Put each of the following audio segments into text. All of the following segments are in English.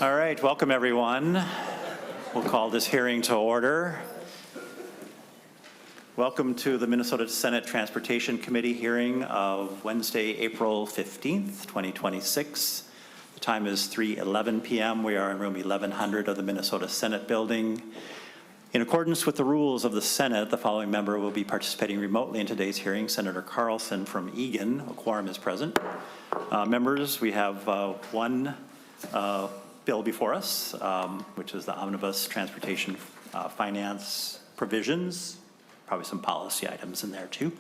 All right, welcome everyone. We'll call this hearing to order. Welcome to the Minnesota Senate Transportation Committee hearing of Wednesday, April 15th, 2026. The time is 3:11 p.m. We are in room 1100 of the Minnesota Senate building. In accordance with the rules of the Senate, the following member will be participating remotely in today's hearing, Senator Carlson from Eagan. A quorum is present. Members, we have one bill before us, which is the Omnibus Transportation Finance Provisions, probably some policy items in there too.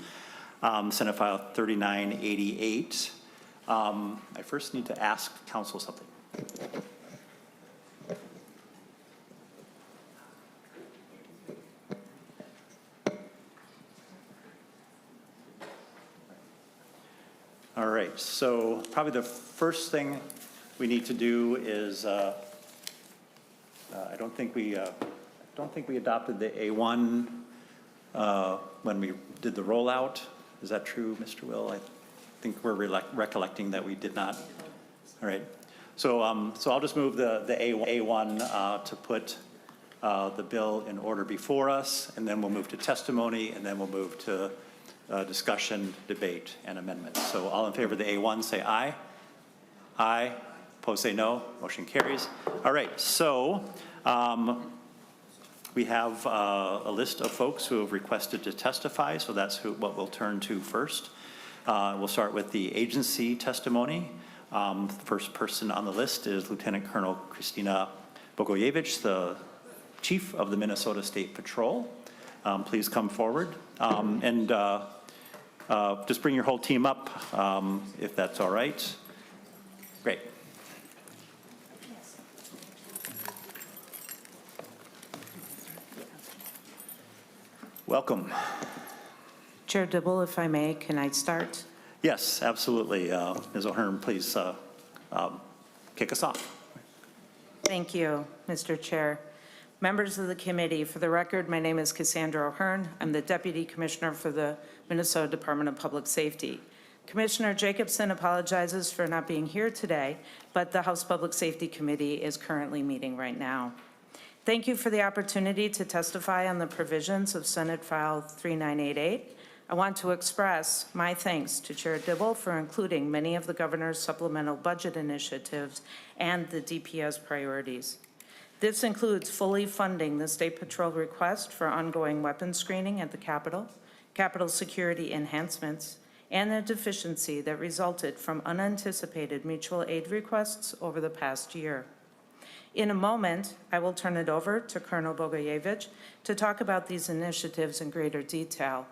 Senate File 3988. I first need to ask Council something. All right, so probably the first thing we need to do is, I don't think we adopted the A1 when we did the rollout. Is that true, Mr. Will? I think we're recollecting that we did not. All right, so I'll just move the A1 to put the bill in order before us, and then we'll move to testimony, and then we'll move to discussion, debate, and amendments. So all in favor of the A1 say aye. Aye. Opposed say no. Motion carries. All right, so we have a list of folks who have requested to testify, so that's what we'll turn to first. We'll start with the agency testimony. The first person on the list is Lieutenant Colonel Christina Bogoyevich, the Chief of the Minnesota State Patrol. Please come forward and just bring your whole team up if that's all right. Great. Welcome. Chair Dibble, if I may, can I start? Yes, absolutely. Ms. O'Hearn, please kick us off. Thank you, Mr. Chair. Members of the committee, for the record, my name is Cassandra O'Hearn. I'm the Deputy Commissioner for the Minnesota Department of Public Safety. Commissioner Jacobson apologizes for not being here today, but the House Public Safety Committee is currently meeting right now. Thank you for the opportunity to testify on the provisions of Senate File 3988. I want to express my thanks to Chair Dibble for including many of the governor's supplemental budget initiatives and the DPS priorities. This includes fully funding the State Patrol request for ongoing weapons screening at the Capitol, Capitol security enhancements, and the deficiency that resulted from unanticipated mutual aid requests over the past year. In a moment, I will turn it over to Colonel Bogoyevich to talk about these initiatives in greater detail.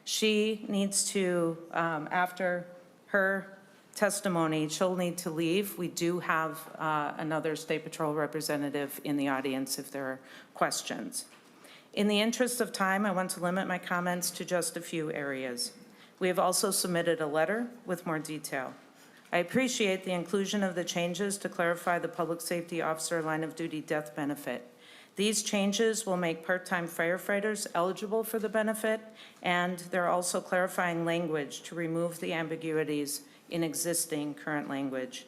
She needs to, after her testimony, she'll need to leave. We do have another State Patrol representative in the audience if there are questions. In the interest of time, I want to limit my comments to just a few areas. We have also submitted a letter with more detail. I appreciate the inclusion of the changes to clarify the Public Safety Officer Line of Duty Death Benefit. These changes will make part-time firefighters eligible for the benefit, and they're also clarifying language to remove the ambiguities in existing current language.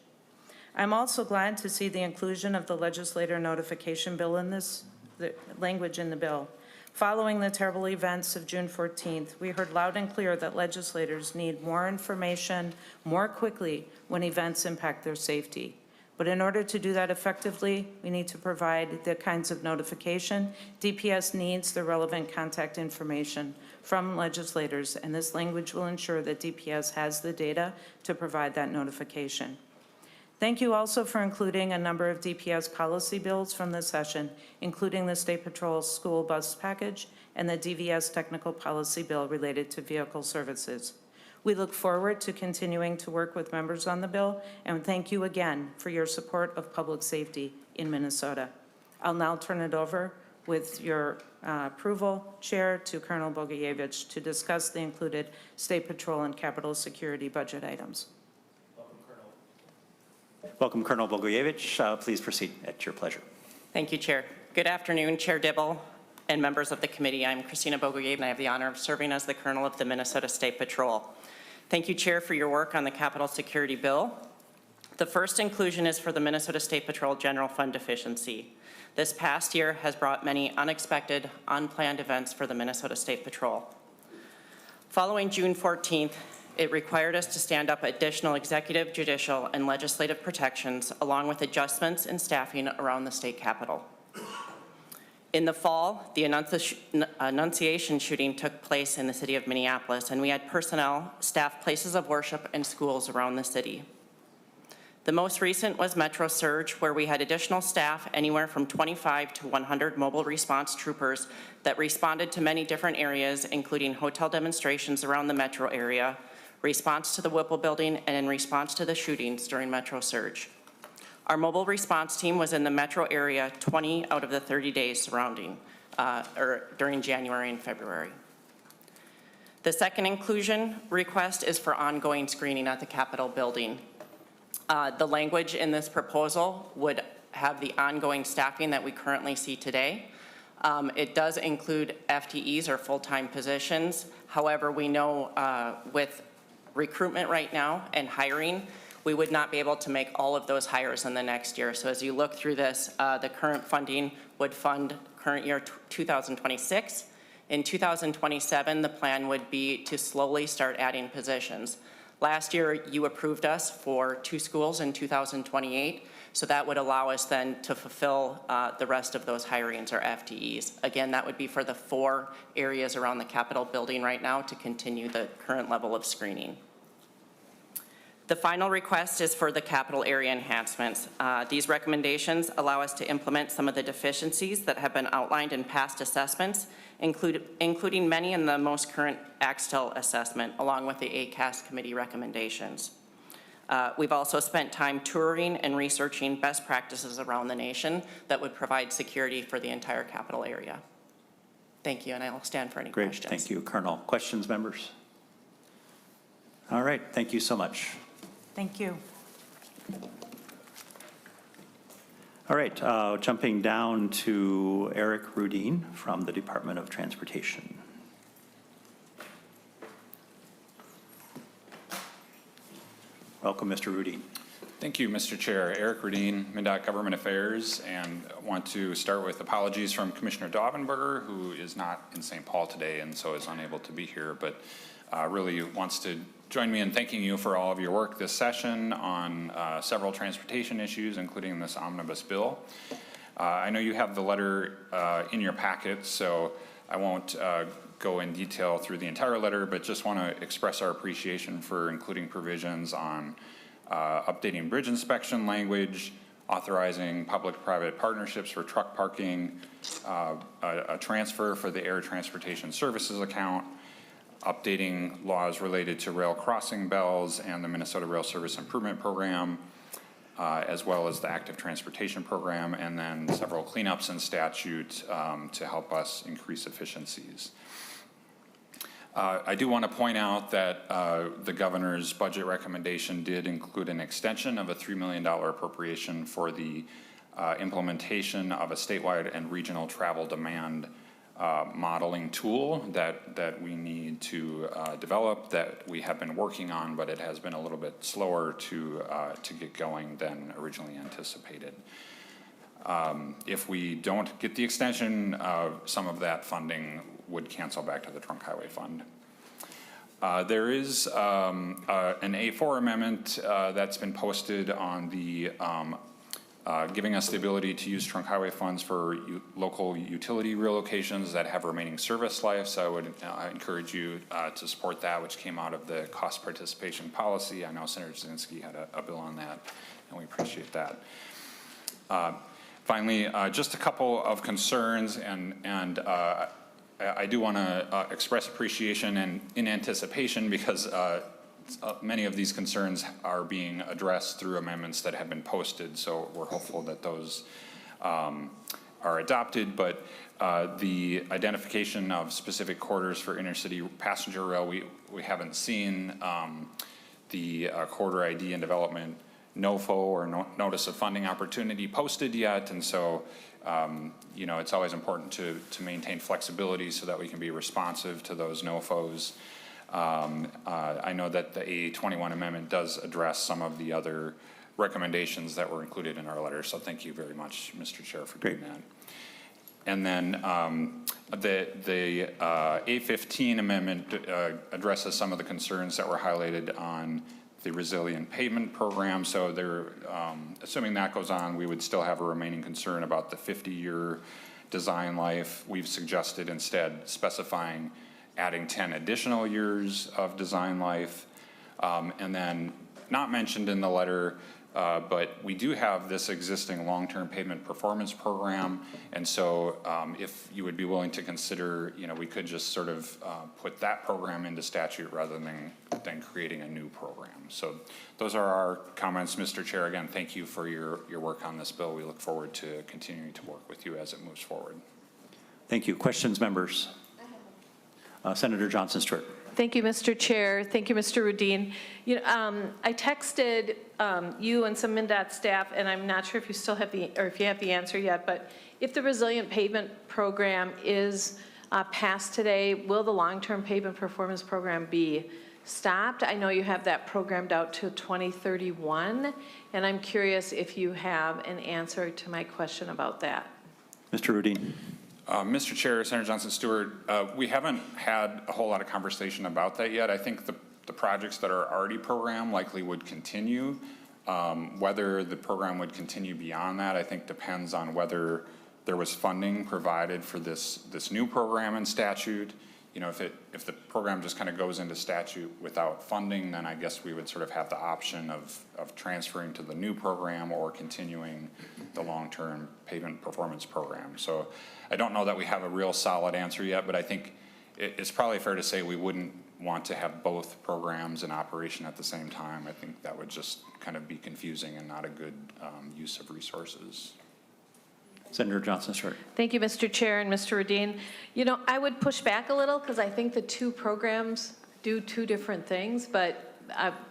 I'm also glad to see the inclusion of the legislator notification bill in the language in the bill. Following the terrible events of June 14th, we heard loud and clear that legislators need more information more quickly when events impact their safety. But in order to do that effectively, we need to provide the kinds of notification. DPS needs the relevant contact information from legislators, and this language will ensure that DPS has the data to provide that notification. Thank you also for including a number of DPS policy bills from this session, including the State Patrol school bus package and the DVS technical policy bill related to vehicle services. We look forward to continuing to work with members on the bill, and thank you again for your support of public safety in Minnesota. I'll now turn it over, with your approval, Chair, to Colonel Bogoyevich to discuss the included State Patrol and Capitol security budget items. Welcome, Colonel Bogoyevich. Please proceed at your pleasure. Thank you, Chair. Good afternoon, Chair Dibble and members of the committee. I'm Christina Bogoyevich, and I have the honor of serving as the Colonel of the Minnesota State Patrol. Thank you, Chair, for your work on the Capitol Security Bill. The first inclusion is for the Minnesota State Patrol General Fund deficiency. This past year has brought many unexpected, unplanned events for the Minnesota State Patrol. Following June 14th, it required us to stand up additional executive, judicial, and legislative protections, along with adjustments in staffing around the state capitol. In the fall, the Annunciation shooting took place in the city of Minneapolis, and we had personnel staff places of worship and schools around the city. The most recent was Metro Surge, where we had additional staff, anywhere from 25 to 100 mobile response troopers that responded to many different areas, including hotel demonstrations around the metro area, response to the Whipple building, and in response to the shootings during Metro Surge. Our mobile response team was in the metro area 20 out of the 30 days surrounding, during January and February. The second inclusion request is for ongoing screening at the Capitol building. The language in this proposal would have the ongoing staffing that we currently see today. It does include FTEs or full-time positions. However, we know with recruitment right now and hiring, we would not be able to make all of those hires in the next year. So as you look through this, the current funding would fund current year 2026. In 2027, the plan would be to slowly start adding positions. Last year, you approved us for 2 schools in 2028, so that would allow us then to fulfill the rest of those hirings or FTEs. Again, that would be for the 4 areas around the Capitol building right now to continue the current level of screening. The final request is for the Capitol area enhancements. These recommendations allow us to implement some of the deficiencies that have been outlined in past assessments, including many in the most current Axtell assessment, along with the ACAS committee recommendations. We've also spent time touring and researching best practices around the nation that would provide security for the entire Capitol area. Thank you, and I'll stand for any questions. Great, thank you, Colonel. Questions, members? All right, thank you so much. Thank you. All right, jumping down to Eric Rudin from the Department of Transportation. Welcome, Mr. Rudin. Thank you, Mr. Chair. Eric Rudin, MnDOT Government Affairs, and I want to start with apologies from Commissioner Daubenberger, who is not in St. Paul today and so is unable to be here, but really wants to join me in thanking you for all of your work this session on several transportation issues, including this omnibus bill. I know you have the letter in your packet, so I won't go in detail through the entire letter, but just want to express our appreciation for including provisions on updating bridge inspection language, authorizing public-private partnerships for truck parking, a transfer for the Air Transportation Services account, updating laws related to rail crossing bells and the Minnesota Rail Service Improvement Program, as well as the Active Transportation Program, and then several cleanups in statute to help us increase efficiencies. I do want to point out that the governor's budget recommendation did include an extension of a $3 million appropriation for the implementation of a statewide and regional travel demand modeling tool that we need to develop, that we have been working on, but it has been a little bit slower to get going than originally anticipated. If we don't get the extension, some of that funding would cancel back to the Trunk Highway Fund. There is an A4 amendment that's been posted on the giving us the ability to use trunk highway funds for local utility relocations that have remaining service life. So I would encourage you to support that, which came out of the cost participation policy. I know Senator Zinsky had a bill on that, and we appreciate that. Finally, just a couple of concerns, and I do want to express appreciation and in anticipation, because many of these concerns are being addressed through amendments that have been posted, so we're hopeful that those are adopted. But the identification of specific corridors for intercity passenger rail, we haven't seen the corridor ID and development NOFO or notice of funding opportunity posted yet, and so you know, it's always important to maintain flexibility so that we can be responsive to those NOFOs. I know that the A21 amendment does address some of the other recommendations that were included in our letter. So thank you very much, Mr. Chair, for doing that. And then the A15 amendment addresses some of the concerns that were highlighted on the resilient pavement program. So they're assuming that goes on, we would still have a remaining concern about the 50-year design life. We've suggested instead specifying adding 10 additional years of design life. And then not mentioned in the letter, but we do have this existing long-term pavement performance program. And so if you would be willing to consider, we could just sort of put that program into statute rather than creating a new program. So those are our comments, Mr. Chair. Again, thank you for your work on this bill. We look forward to continuing to work with you as it moves forward. Thank you. Questions, members? Senator Johnson-Stewart. Thank you, Mr. Chair. Thank you, Mr. Rudin. I texted you and some MnDOT staff, and I'm not sure if you still have if you have the answer yet, but if the resilient pavement program is passed today, will the long-term pavement performance program be stopped? I know you have that programmed out to 2031, and I'm curious if you have an answer to my question about that. Mr. Rudin. Mr. Chair, Senator Johnson-Stewart, we haven't had a whole lot of conversation about that yet. I think the projects that are already programmed likely would continue. Whether the program would continue beyond that, I think depends on whether there was funding provided for this new program in statute. If the program just kind of goes into statute without funding, then I guess we would sort of have the option of transferring to the new program or continuing the long-term pavement performance program. So I don't know that we have a real solid answer yet, but I think it's probably fair to say we wouldn't want to have both programs in operation at the same time. I think that would just kind of be confusing and not a good use of resources. Senator Johnson-Stewart. Thank you, Mr. Chair and Mr. Rudin. I would push back a little because I think the two programs do two different things, but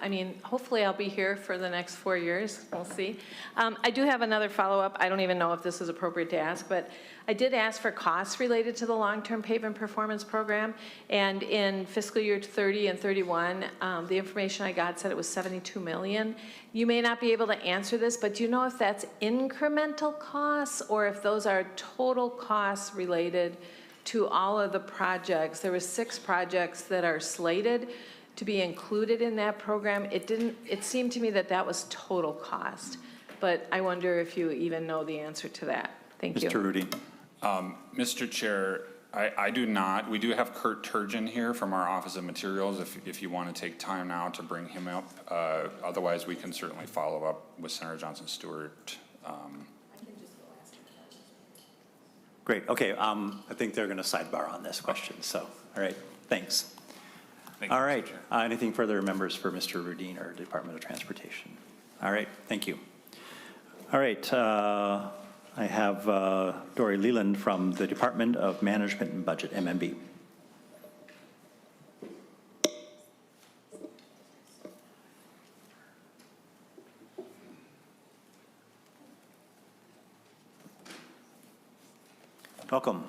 I mean, hopefully I'll be here for the next 4 years. We'll see. I do have another follow-up. I don't even know if this is appropriate to ask, but I did ask for costs related to the long-term pavement performance program, and in fiscal year 30 and 31, the information I got said it was $72 million. You may not be able to answer this, but do you know if that's incremental costs or if those are total costs related to all of the projects? There were 6 projects that are slated to be included in that program. It seemed to me that was total cost, but I wonder if you even know the answer to that. Thank you. Mr. Rudin. Mr. Chair, I do not. We do have Kurt Turgeon here from our Office of Materials if you want to take time now to bring him up. Otherwise, we can certainly follow up with Senator Johnson-Stewart. Great. Okay. I think they're going to sidebar on this question. So, all right. Thanks. Thank you, all right. Mr. Chair. Anything further, members, for Mr. Rudin or Department of Transportation? All right. Thank you. All right. I have Dory Leland from the Department of Management and Budget, MMB. Welcome.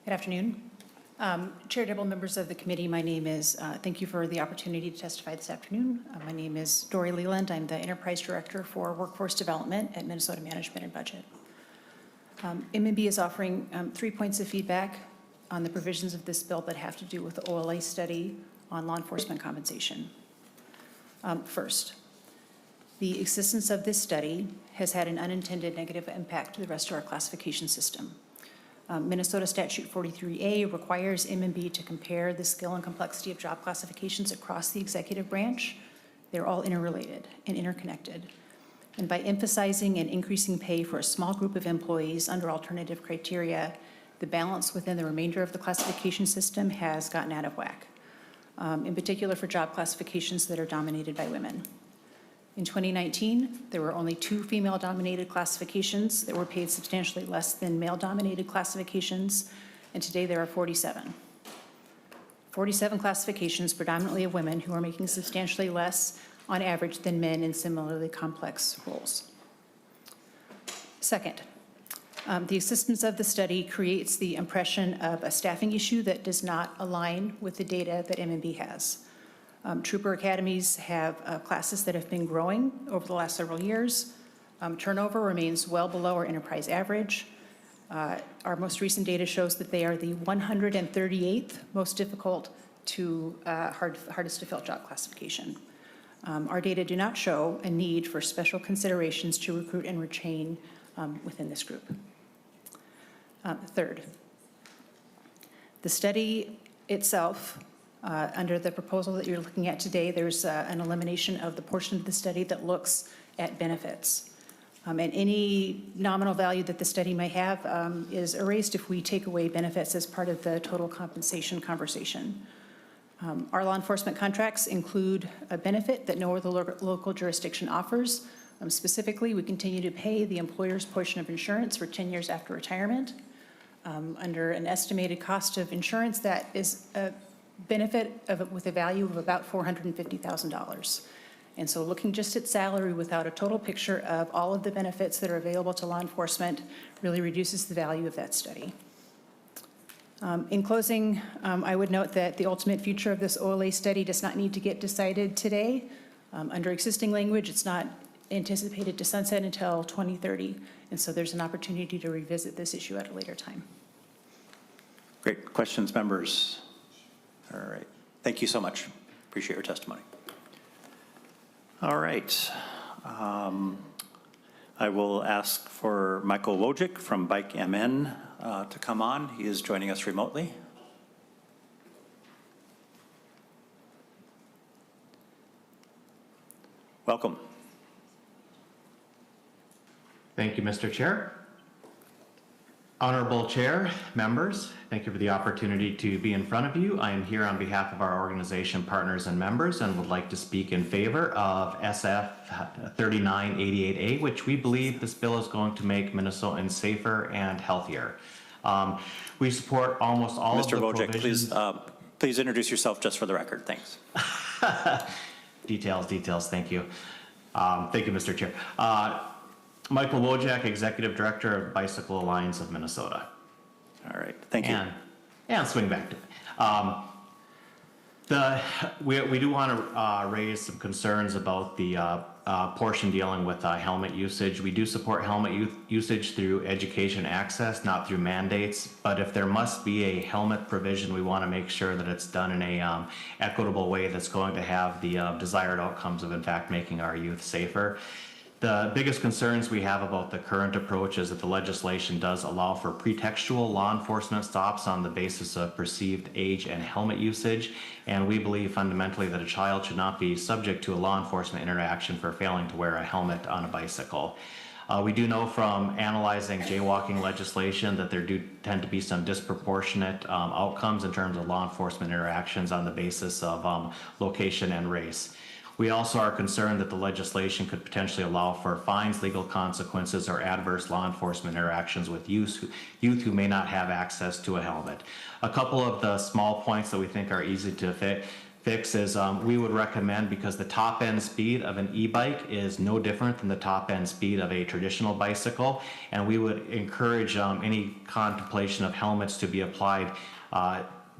Good afternoon. Chair Dibble, members of the committee, my name is, thank you for the opportunity to testify this afternoon. My name is Dory Leland. I'm the Enterprise Director for Workforce Development at Minnesota Management and Budget. MMB is offering 3 points of feedback on the provisions of this bill that have to do with the OLA study on law enforcement compensation. First, the existence of this study has had an unintended negative impact to the rest of our classification system. Minnesota Statute 43A requires MMB to compare the skill and complexity of job classifications across the executive branch. They're all interrelated and interconnected. And by emphasizing and increasing pay for a small group of employees under alternative criteria, the balance within the remainder of the classification system has gotten out of whack, in particular for job classifications that are dominated by women. In 2019, there were only 2 female-dominated classifications that were paid substantially less than male-dominated classifications, and today there are 47. 47 classifications, predominantly of women, who are making substantially less on average than men in similarly complex roles. Second, the existence of the study creates the impression of a staffing issue that does not align with the data that MMB has. Trooper academies have classes that have been growing over the last several years. Turnover remains well below our enterprise average. Our most recent data shows that they are the 138th most difficult to hardest to fill job classification. Our data do not show a need for special considerations to recruit and retain within this group. Third, the study itself, under the proposal that you're looking at today, there's an elimination of the portion of the study that looks at benefits. And any nominal value that the study may have is erased if we take away benefits as part of the total compensation conversation. Our law enforcement contracts include a benefit that no other local jurisdiction offers. Specifically, we continue to pay the employer's portion of insurance for 10 years after retirement. Under an estimated cost of insurance, that is a benefit with a value of about $450,000. And so looking just at salary without a total picture of all of the benefits that are available to law enforcement really reduces the value of that study. In closing, I would note that the ultimate future of this OLA study does not need to get decided today. Under existing language, it's not anticipated to sunset until 2030, and so there's an opportunity to revisit this issue at a later time. Great. Questions, members? All right. Thank you so much. Appreciate your testimony. All right. I will ask for Michael Wojcik from Bike MN to come on. He is joining us remotely. Welcome. Thank you, Mr. Chair. Honorable Chair, members, thank you for the opportunity to be in front of you. I am here on behalf of our organization partners and members and would like to speak in favor of SF 3988A, which we believe this bill is going to make Minnesotans safer and healthier. We support almost all of the provisions. Mr. Wojcik, please introduce yourself just for the record. Thanks. Details, thank you. Thank you, Mr. Chair. Michael Wojcik, Executive Director of Bicycle Alliance of Minnesota. All right, thank you. And swing back to it. We do want to raise some concerns about the portion dealing with helmet usage. We do support helmet usage through education access, not through mandates. But if there must be a helmet provision, we want to make sure that it's done in a equitable way that's going to have the desired outcomes of, in fact, making our youth safer. The biggest concerns we have about the current approach is that the legislation does allow for pretextual law enforcement stops on the basis of perceived age and helmet usage, and we believe fundamentally that a child should not be subject to a law enforcement interaction for failing to wear a helmet on a bicycle. We do know from analyzing jaywalking legislation that there do tend to be some disproportionate outcomes in terms of law enforcement interactions on the basis of location and race. We also are concerned that the legislation could potentially allow for fines, legal consequences, or adverse law enforcement interactions with youth who may not have access to a helmet. A couple of the small points that we think are easy to fix is we would recommend, because the top end speed of an e-bike is no different than the top end speed of a traditional bicycle, and we would encourage any contemplation of helmets to be applied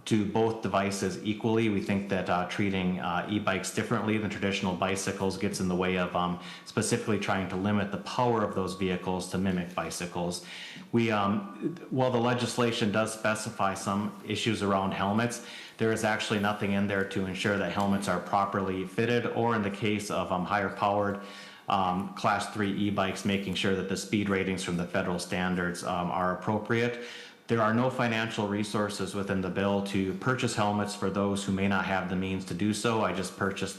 to both devices equally. We think that treating e-bikes differently than traditional bicycles gets in the way of specifically trying to limit the power of those vehicles to mimic bicycles. While the legislation does specify some issues around helmets, there is actually nothing in there to ensure that helmets are properly fitted, or in the case of higher powered Class 3 e-bikes, making sure that the speed ratings from the federal standards are appropriate. There are no financial resources within the bill to purchase helmets for those who may not have the means to do so. I just purchased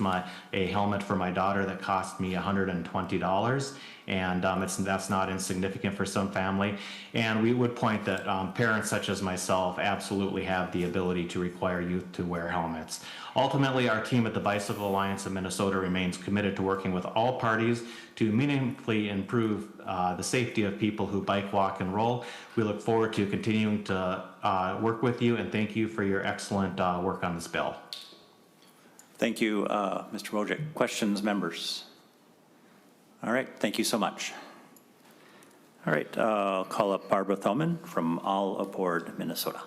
a helmet for my daughter that cost me $120, and that's not insignificant for some family. And we would point that parents such as myself absolutely have the ability to require youth to wear helmets. Ultimately, our team at the Bicycle Alliance of Minnesota remains committed to working with all parties to meaningfully improve the safety of people who bike, walk, and roll. We look forward to continuing to work with you, and thank you for your excellent work on this bill. Thank you, Mr. Wojcik. Questions, members? All right, thank you so much. All right, I'll call up Barbara Thoman from All Aboard Minnesota.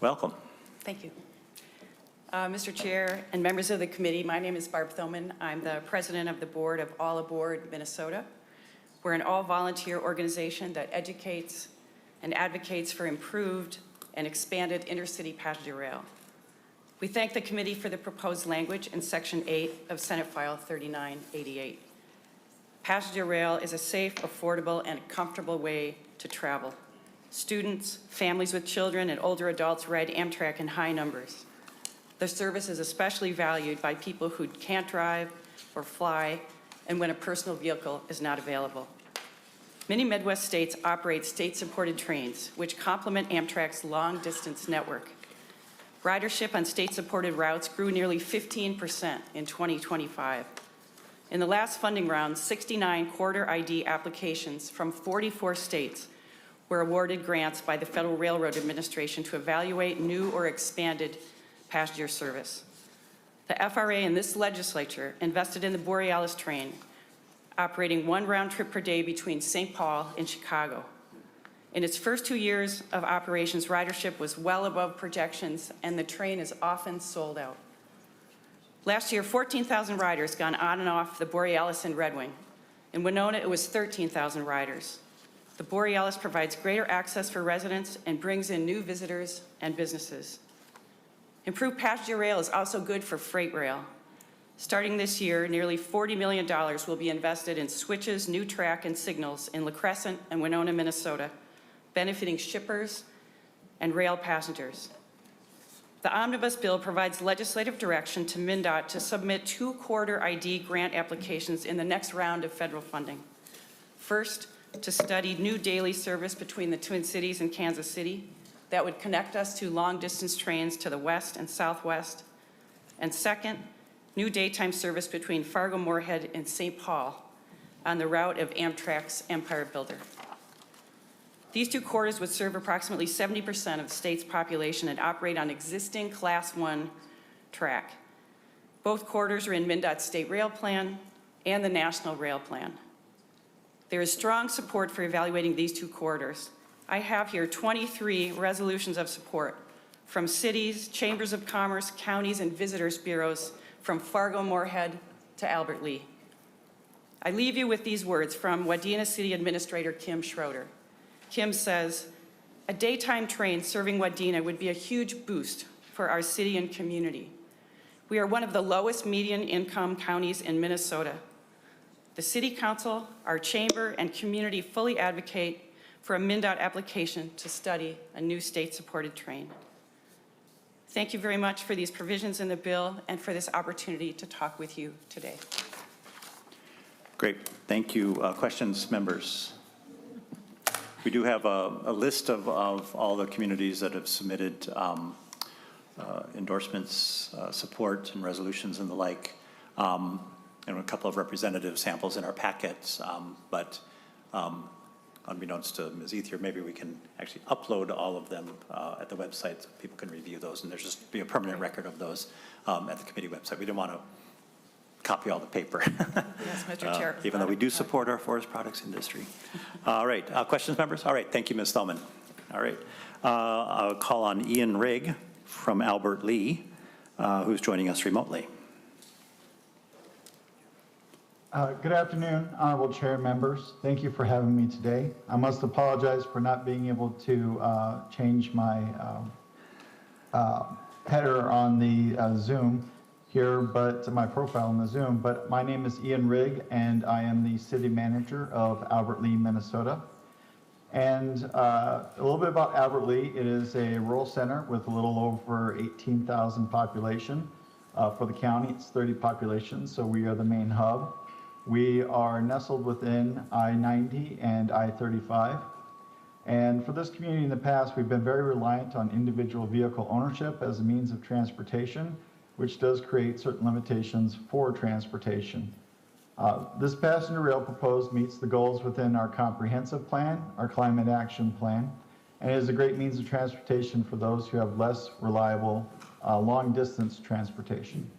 Welcome. Thank you. Mr. Chair and members of the committee, my name is Barb Thoman. I'm the president of the board of All Aboard Minnesota. We're an all-volunteer organization that educates and advocates for improved and expanded intercity passenger rail. We thank the committee for the proposed language in Section 8 of Senate File 3988. Passenger rail is a safe, affordable, and comfortable way to travel. Students, families with children, and older adults ride Amtrak in high numbers. The service is especially valued by people who can't drive or fly, and when a personal vehicle is not available. Many Midwest states operate state-supported trains, which complement Amtrak's long-distance network. Ridership on state-supported routes grew nearly 15% in 2025. In the last funding round, 69 corridor ID applications from 44 states were awarded grants by the Federal Railroad Administration to evaluate new or expanded passenger service. The FRA in this legislature invested in the Borealis train, operating one round trip per day between St. Paul and Chicago. In its first 2 years of operations, ridership was well above projections, and the train is often sold out. Last year, 14,000 riders gone on and off the Borealis and Red Wing. In Winona, it was 13,000 riders. The Borealis provides greater access for residents and brings in new visitors and businesses. Improved passenger rail is also good for freight rail. Starting this year, nearly $40 million will be invested in switches, new track, and signals in La Crescent and Winona, Minnesota, benefiting shippers and rail passengers. The Omnibus bill provides legislative direction to MnDOT to submit 2 corridor ID grant applications in the next round of federal funding. First, to study new daily service between the Twin Cities and Kansas City that would connect us to long-distance trains to the west and southwest. And second, new daytime service between Fargo-Moorhead and St. Paul on the route of Amtrak's Empire Builder. These 2 corridors would serve approximately 70% of the state's population and operate on existing Class 1 track. Both corridors are in MnDOT's state rail plan and the national rail plan. There is strong support for evaluating these 2 corridors. I have here 23 resolutions of support from cities, chambers of commerce, counties, and visitors bureaus from Fargo-Moorhead to Albert Lea. I leave you with these words from Wadena City Administrator Kim Schroeder. Kim says, "A daytime train serving Wadena would be a huge boost for our city and community. We are one of the lowest median income counties in Minnesota. The City Council, our chamber, and community fully advocate for a MnDOT application to study a new state-supported train." Thank you very much for these provisions in the bill and for this opportunity to talk with you today. Great. Thank you. Questions, members? We do have a list of all the communities that have submitted endorsements, support, and resolutions and the like, and a couple of representative samples in our packets, but unbeknownst to Ms. Ethier, maybe we can actually upload all of them at the website so people can review those, and there's just be a permanent record of those at the committee website. We didn't want to copy all the paper. Yes, Mr. Chair. Even though we do support our forest products industry. All right, questions, members? All right, thank you, Ms. Thelman. All right, I'll call on Ian Rigg from Albert Lea, who's joining us remotely. Good afternoon, Honorable Chair and members. Thank you for having me today. I must apologize for not being able to change my header on the Zoom here, but my profile in the Zoom. But my name is Ian Rigg, and I am the city manager of Albert Lea, Minnesota. And a little bit about Albert Lea. It is a rural center with a little over 18,000 population. For the county, it's 30 population, so we are the main hub. We are nestled within I-90 and I-35. And for this community in the past, we've been very reliant on individual vehicle ownership as a means of transportation, which does create certain limitations for transportation. This passenger rail proposed meets the goals within our comprehensive plan, our climate action plan, and is a great means of transportation for those who have less reliable long-distance transportation.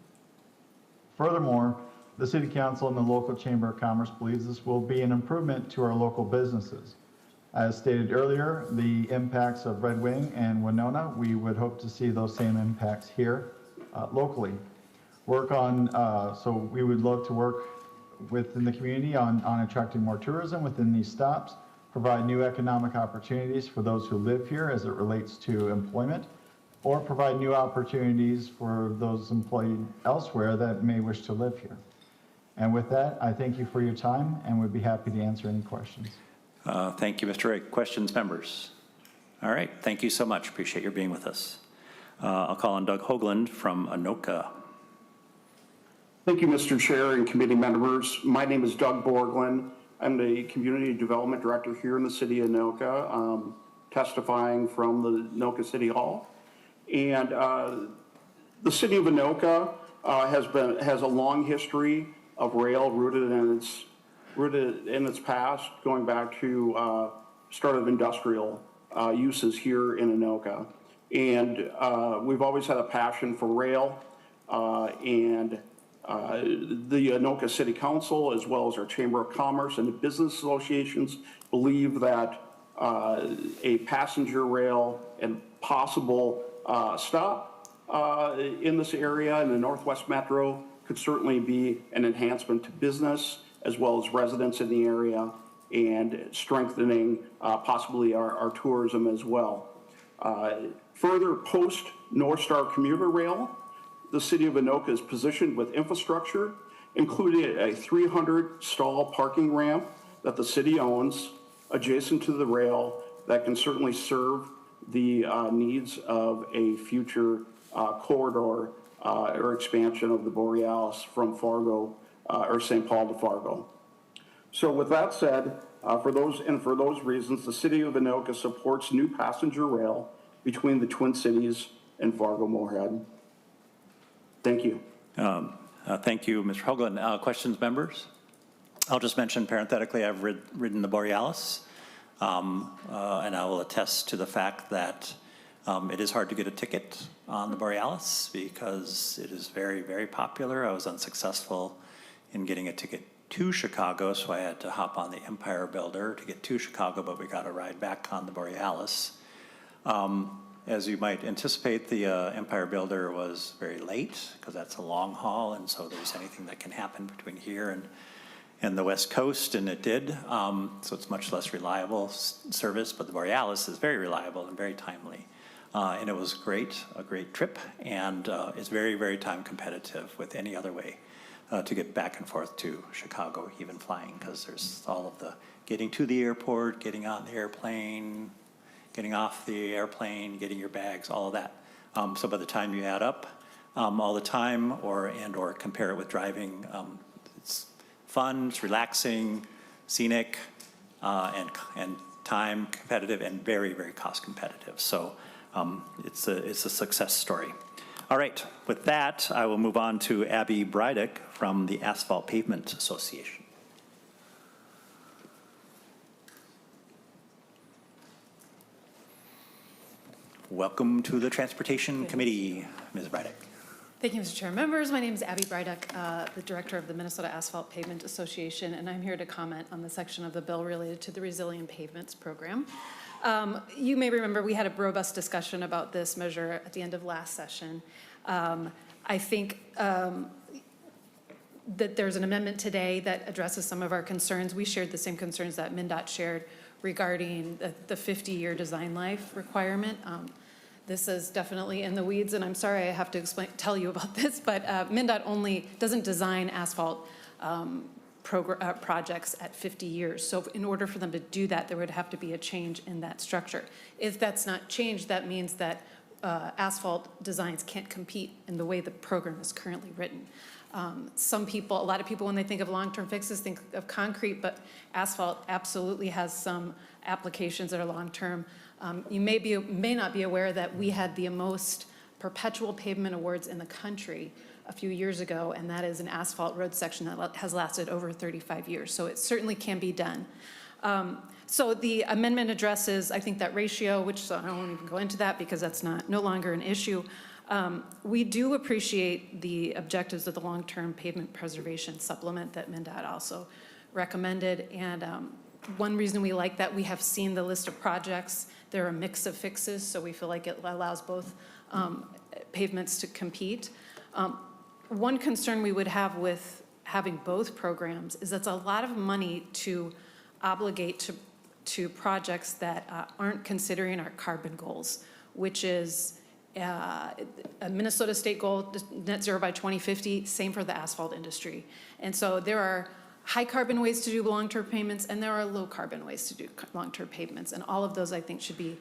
Furthermore, the City Council and the local Chamber of Commerce believes this will be an improvement to our local businesses. As stated earlier, the impacts of Red Wing and Winona, we would hope to see those same impacts here locally. So we would love to work within the community on attracting more tourism within these stops, provide new economic opportunities for those who live here as it relates to employment, or provide new opportunities for those employed elsewhere that may wish to live here. And with that, I thank you for your time and would be happy to answer any questions. Thank you, Mr. Rigg. Questions, members? All right, thank you so much. Appreciate your being with us. I'll call on Doug Hoagland from Anoka. Thank you, Mr. Chair and committee members. My name is Doug Borglund. I'm the Community Development Director here in the city of Anoka, testifying from the Anoka City Hall. And the city of Anoka has a long history of rail rooted in its past, going back to start of industrial uses here in Anoka. And we've always had a passion for rail, and the Anoka City Council, as well as our Chamber of Commerce and the business associations, believe that a passenger rail and possible stop in this area in the Northwest Metro could certainly be an enhancement to business as well as residents in the area, and strengthening possibly our tourism as well. Further, post North Star commuter rail, the city of Anoka is positioned with infrastructure, including a 300-stall parking ramp that the city owns adjacent to the rail that can certainly serve the needs of a future corridor or expansion of the Borealis from Fargo or St. Paul to Fargo. So with that said, for those reasons, the city of Anoka supports new passenger rail between the Twin Cities and Fargo-Moorhead. Thank you. Thank you, Mr. Hoagland. Questions, members? I'll just mention parenthetically, I've ridden the Borealis, and I will attest to the fact that it is hard to get a ticket on the Borealis because it is very, very popular. I was unsuccessful in getting a ticket to Chicago, so I had to hop on the Empire Builder to get to Chicago, but we got a ride back on the Borealis. As you might anticipate, the Empire Builder was very late because that's a long haul, and so there's anything that can happen between here and the West Coast, and it did. So it's much less reliable service, but the Borealis is very reliable and very timely. And it was a great trip, and it's very, very time competitive with any other way to get back and forth to Chicago, even flying, because there's all of the getting to the airport, getting on the airplane, getting off the airplane, getting your bags, all of that. So by the time you add up all the time or compare it with driving, it's fun, it's relaxing, scenic, and time competitive and very, very cost competitive. So it's a success story. All right, with that, I will move on to Abby Brydick from the Asphalt Pavement Association. Welcome to the Transportation Committee, Ms. Brydick. Thank you, Mr. Chair. Members, my name is Abby Brydick, the Director of the Minnesota Asphalt Pavement Association, and I'm here to comment on the section of the bill related to the Resilient Pavements Program. You may remember we had a robust discussion about this measure at the end of last session. I think that there's an amendment today that addresses some of our concerns. We shared the same concerns that MnDOT shared regarding the 50-year design life requirement. This is definitely in the weeds, and I'm sorry I have to tell you about this, but MnDOT only doesn't design asphalt projects at 50 years. So in order for them to do that, there would have to be a change in that structure. If that's not changed, that means that asphalt designs can't compete in the way the program is currently written. A lot of people, when they think of long-term fixes, think of concrete, but asphalt absolutely has some applications that are long-term. You may not be aware that we had the most perpetual pavement awards in the country a few years ago, and that is an asphalt road section that has lasted over 35 years. So it certainly can be done. So the amendment addresses, I think, that ratio, which I won't even go into that because that's no longer an issue. We do appreciate the objectives of the long-term pavement preservation supplement that MnDOT also recommended, and One reason we like that, we have seen the list of projects. They're a mix of fixes, so we feel like it allows both pavements to compete. One concern we would have with having both programs is that's a lot of money to obligate to projects that aren't considering our carbon goals, which is a Minnesota state goal, net zero by 2050, same for the asphalt industry. And so there are high carbon ways to do long-term payments, and there are low carbon ways to do long-term payments. And all of those, I think, should be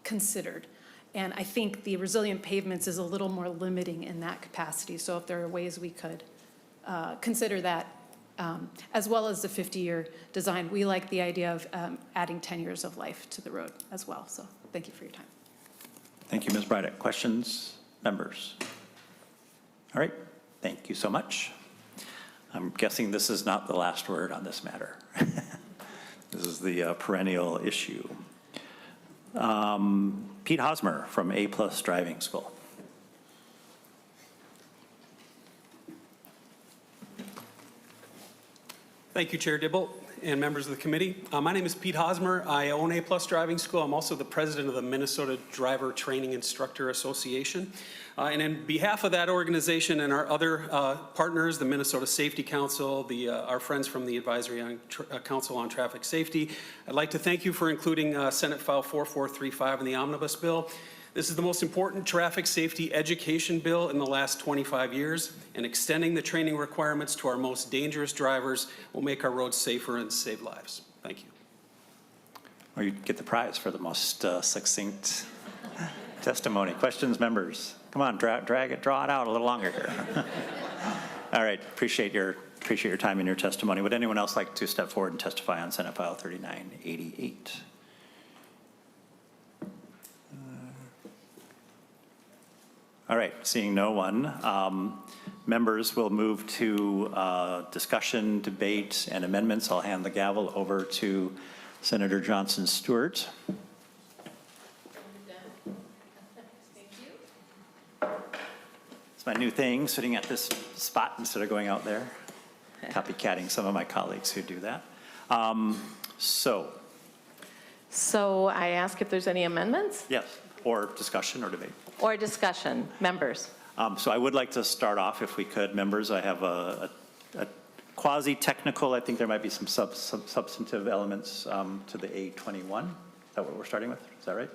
considered. And I think the resilient pavements is a little more limiting in that capacity. So if there are ways we could consider that, as well as the 50-year design. We like the idea of adding 10 years of life to the road as well. So thank you for your time. Thank you, Ms. Brydick. Questions, members? All right, thank you so much. I'm guessing this is not the last word on this matter. This is the perennial issue. Pete Hosmer from A+ Driving School. Thank you, Chair Dibble and members of the committee. My name is Pete Hosmer. I own A+ Driving School. I'm also the president of the Minnesota Driver Training Instructor Association. And in behalf of that organization and our other partners, the Minnesota Safety Council, our friends from the Advisory Council on Traffic Safety, I'd like to thank you for including Senate File 4435 in the Omnibus Bill. This is the most important traffic safety education bill in the last 25 years, and extending the training requirements to our most dangerous drivers will make our roads safer and save lives. Thank you. Or you get the prize for the most succinct testimony. Questions, members? Come on, draw it out a little longer here. All right, appreciate your time and your testimony. Would anyone else like to step forward and testify on Senate File 3988? All right, seeing no one, members will move to discussion, debate, and amendments. I'll hand the gavel over to Senator Johnson Stewart. It's my new thing, sitting at this spot instead of going out there, copycatting some of my colleagues who do that. So I ask if there's any amendments yes, or discussion or debate. or discussion, members. So I would like to start off, if we could, members. I have a quasi-technical, I think there might be some substantive elements to the A21. Is that what we're starting with? Is that right?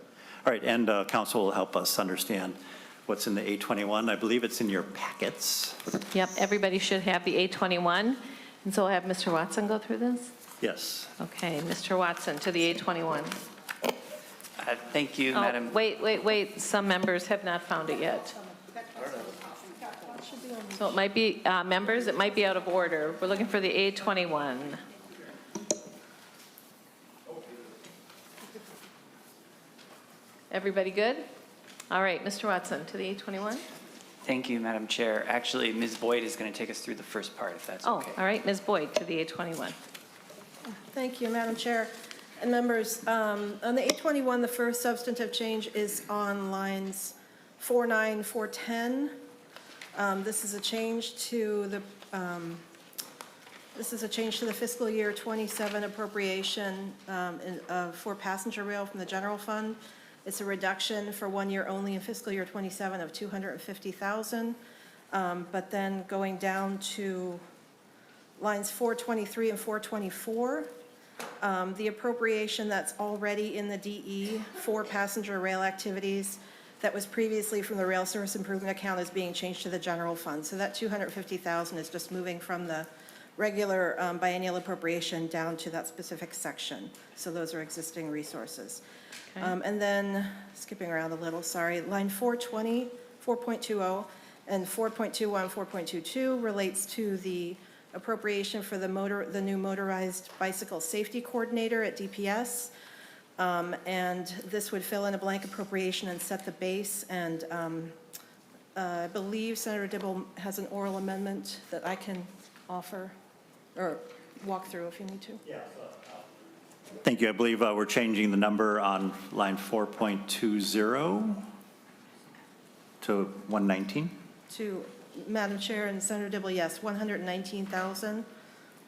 All right, and council will help us understand what's in the A21. I believe it's in your packets. Yep, everybody should have the A21. And so I'll have Mr. Watson go through this? Yes. Okay, Mr. Watson to the A21. Thank you, Oh, Madam. wait. Some members have not found it yet. So it might be, members, it might be out of order. We're looking for the A21. Everybody good? All right, Mr. Watson, to the A21. Thank you, Madam Chair. Actually, Ms. Boyd is going to take us through the first part, if that's Oh, okay. all right, Ms. Boyd, to the A21. Thank you, Madam Chair and members. On the 821, the first substantive change is on lines 49, 410. This is a change to the fiscal year 27 appropriation for passenger rail from the general fund. It's a reduction for 1 year only in fiscal year 27 of $250,000. But then going down to lines 423 and 424, the appropriation that's already in the DE for passenger rail activities that was previously from the rail service improvement account is being changed to the general fund. So that $250,000 is just moving from the regular biennial appropriation down to that specific section. So those are existing resources. Okay. And then skipping around a little, sorry, line 420, 4.20 and 4.21, 4.22 relates to the appropriation for the new motorized bicycle safety coordinator at DPS. And this would fill in a blank appropriation and set the base. And I believe Senator Dibble has an oral amendment that I can offer or walk through if you need to. Yeah. Thank you. I believe we're changing the number on line 4.20 to 119. To Madam Chair and Senator Dibble, yes, 119,000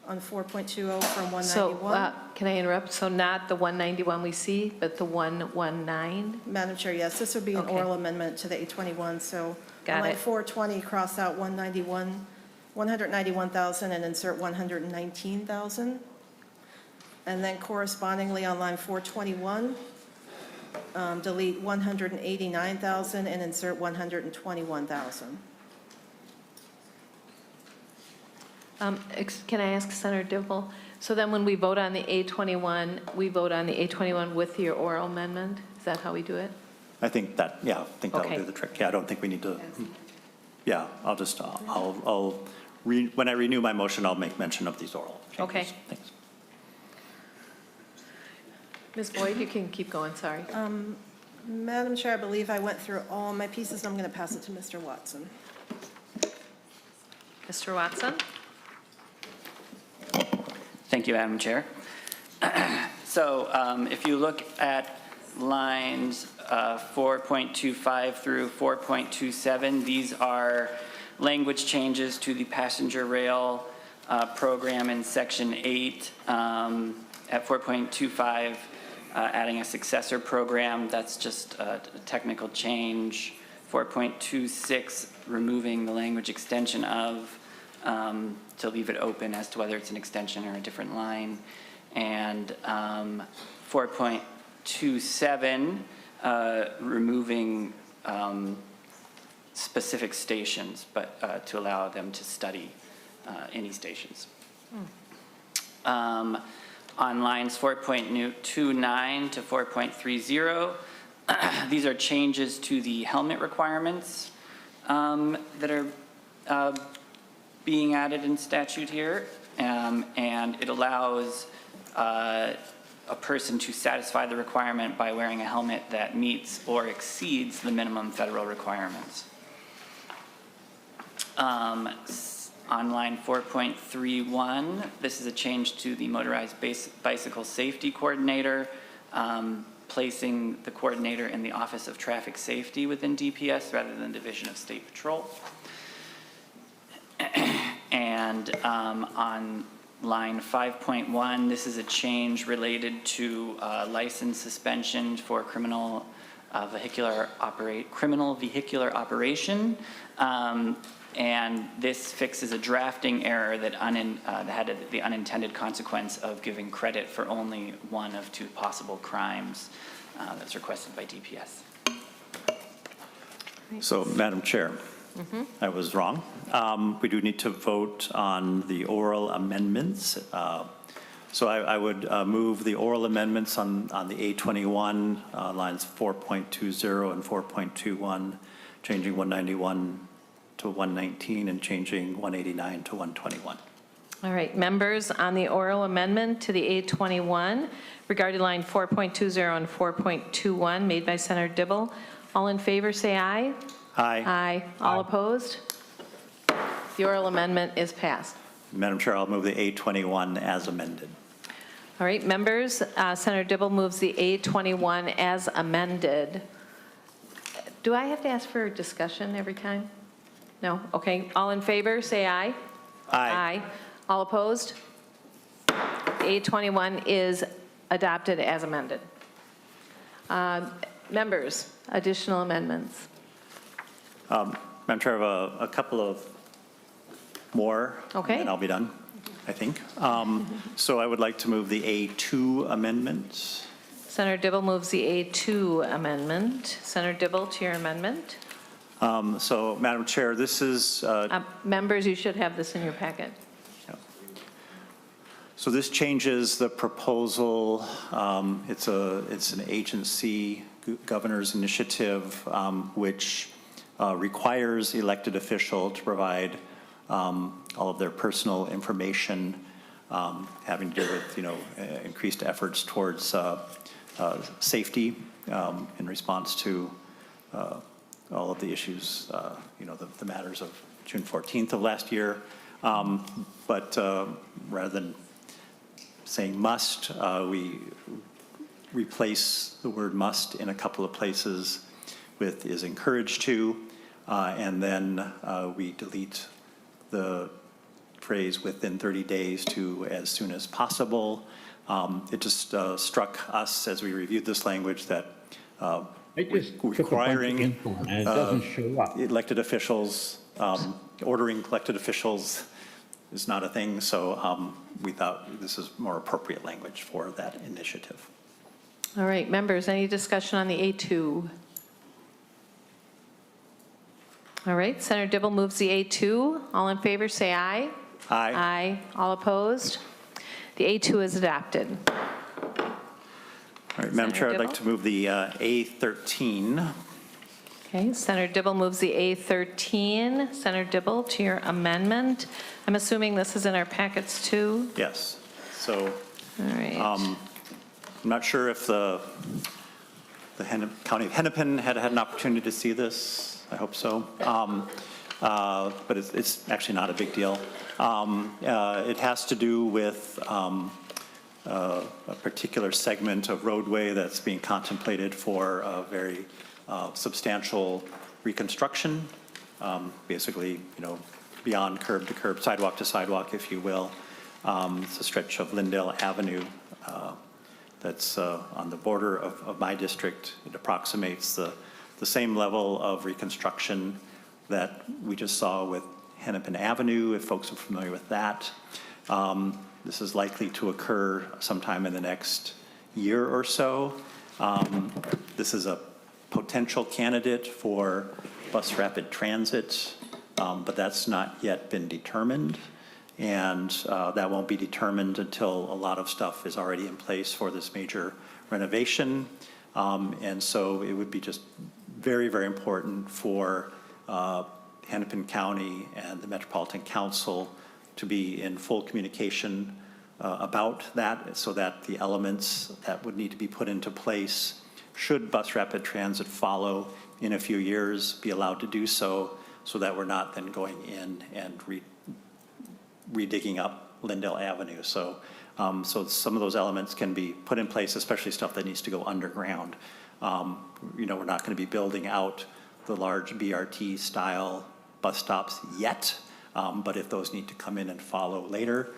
on 4.20 from So 191. can I interrupt? So not the 191 we see, but the 119? Madam Chair, yes, this would be an Okay. oral amendment to the 821. So Got on line it. 420, cross out 191,000 and insert 119,000. And then correspondingly on line 421, delete 189,000 and insert 121,000. Can I ask Senator Dibble? So then when we vote on the A21, we vote on the A21 with your oral amendment? Is that how we do it? I think that, yeah, I think that'll Okay. do the trick. Yeah, I don't think we need to, yeah, I'll just, when I renew my motion, I'll make mention of these oral changes. Okay. Thanks. Ms. Boyd, you can keep going, sorry. Madam Chair, I believe I went through all my pieces. I'm going to pass it to Mr. Watson. Mr. Watson? Thank you, Madam Chair. So if you look at lines 4.25 through 4.27, these are language changes to the passenger rail program in Section 8. At 4.25, adding a successor program, that's just a technical change. 4.26, removing the language extension of, to leave it open as to whether it's an extension or a different line. And 4.27, removing specific stations, but to allow them to study any stations. On lines 4.29 to 4.30, these are changes to the helmet requirements that are being added in statute here, and it allows a person to satisfy the requirement by wearing a helmet that meets or exceeds the minimum federal requirements. On line 4.31, this is a change to the motorized bicycle safety coordinator, placing the coordinator in the Office of Traffic Safety within DPS rather than Division of State Patrol. And on line 5.1, this is a change related to license suspension for criminal vehicular operation. And this fixes a drafting error that had the unintended consequence of giving credit for only one of two possible crimes that's requested by DPS. So, Madam Chair, I was wrong. We do need to vote on the oral amendments. So I would move the oral amendments on the A21, lines 4.20 and 4.21, changing 191 to 119 and changing 189 to 121. All right, members, on the oral amendment to the A21 regarding line 4.20 and 4.21 made by Senator Dibble, all in favor say aye. Aye. Aye. All opposed? The oral amendment is passed. Madam Chair, I'll move the A21 as amended. All right, members, Senator Dibble moves the A21 as amended. Do I have to ask for discussion every time? No? Okay. All in favor, say aye. Aye. Aye. All opposed? The A21 is adopted as amended. Members, additional amendments. Madam Chair, I have a couple of more. Okay. And I'll be done, I think. So I would like to move the A2 amendment. Senator Dibble moves the A2 amendment. Senator Dibble to your amendment. So, Madam Chair, this is, Members, you should have this in your packet. so this changes the proposal. It's an agency governor's initiative, which requires elected official to provide all of their personal information, having to do with, increased efforts towards safety in response to all of the issues, the matters of June 14th of last year. But rather than saying must, we replace the word must in a couple of places with is encouraged to, and then we delete the phrase within 30 days to as soon as possible. It just struck us as we reviewed this language that requiring elected officials, ordering elected officials is not a thing, so we thought this is more appropriate language for that initiative. All right, members, any discussion on the A2? All right, Senator Dibble moves the A2. All in favor, say aye. Aye. Aye. All opposed? The A2 is adopted. All right, Madam Chair, I'd like to move the A13. Okay, Senator Dibble moves the A13. Senator Dibble, to your amendment. I'm assuming this is in our packets too? Yes. So All right. I'm not sure if the County of Hennepin had an opportunity to see this. I hope so. But it's actually not a big deal. It has to do with a particular segment of roadway that's being contemplated for a very substantial reconstruction, basically, beyond curb to curb, sidewalk to sidewalk, if you will. It's a stretch of Lindale Avenue that's on the border of my district. It approximates the same level of reconstruction that we just saw with Hennepin Avenue, if folks are familiar with that. This is likely to occur sometime in the next year or so. This is a potential candidate for bus rapid transit, but that's not yet been determined. And that won't be determined until a lot of stuff is already in place for this major renovation. And so it would be just very, very important for Hennepin County and the Metropolitan Council to be in full communication about that, so that the elements that would need to be put into place should bus rapid transit follow in a few years be allowed to do so, so that we're not then going in and redigging up Lindale Avenue. So, so some of those elements can be put in place, especially stuff that needs to go underground. We're not going to be building out the large BRT style bus stops yet, but if those need to come in and follow later,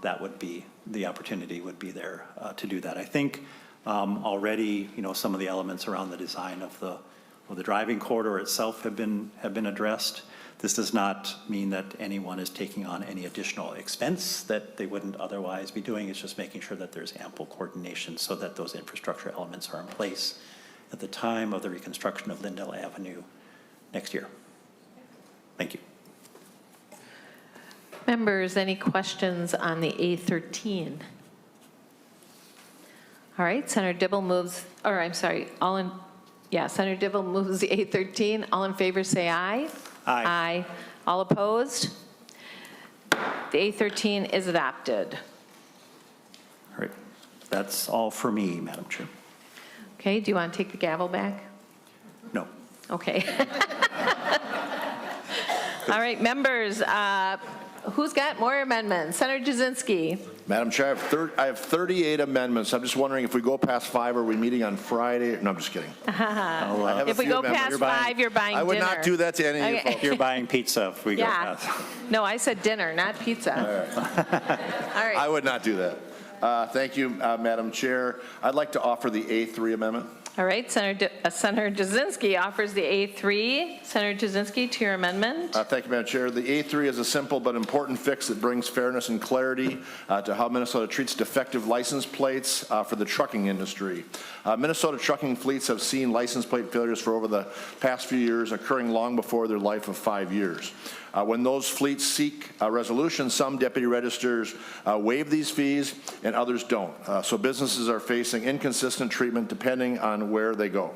that would be, the opportunity would be there to do that. I think already, some of the elements around the design of the driving corridor itself have been addressed. This does not mean that anyone is taking on any additional expense that they wouldn't otherwise be doing. It's just making sure that there's ample coordination so that those infrastructure elements are in place at the time of the reconstruction of Lindale Avenue next year. Thank you. Members, any questions on the A13? All right, Senator Dibble moves, or I'm sorry, Senator Dibble moves the A13. All in favor say aye. Aye. Aye. All opposed? The A13 is adopted. All right. That's all for me, Madam Chair. Okay, do you want to take the gavel back? No. Okay. All right, members, who's got more amendments? Senator Jasinski. Madam Chair, I have 38 amendments. I'm just wondering if we go past 5, are we meeting on Friday? No, I'm just kidding. If we go past 5, you're buying dinner. I would not do that to any of you folks. You're buying pizza if we go past. No, I said dinner, not pizza. All right. I would not do that. Thank you, Madam Chair. I'd like to offer the A3 amendment. All right, Senator Jasinski offers the A3. Senator Jasinski, to your amendment. Thank you, Madam Chair. The A3 is a simple but important fix that brings fairness and clarity to how Minnesota treats defective license plates for the trucking industry. Minnesota trucking fleets have seen license plate failures for over the past few years, occurring long before their life of 5 years. When those fleets seek a resolution, some deputy registers waive these fees and others don't. So businesses are facing inconsistent treatment depending on where they go.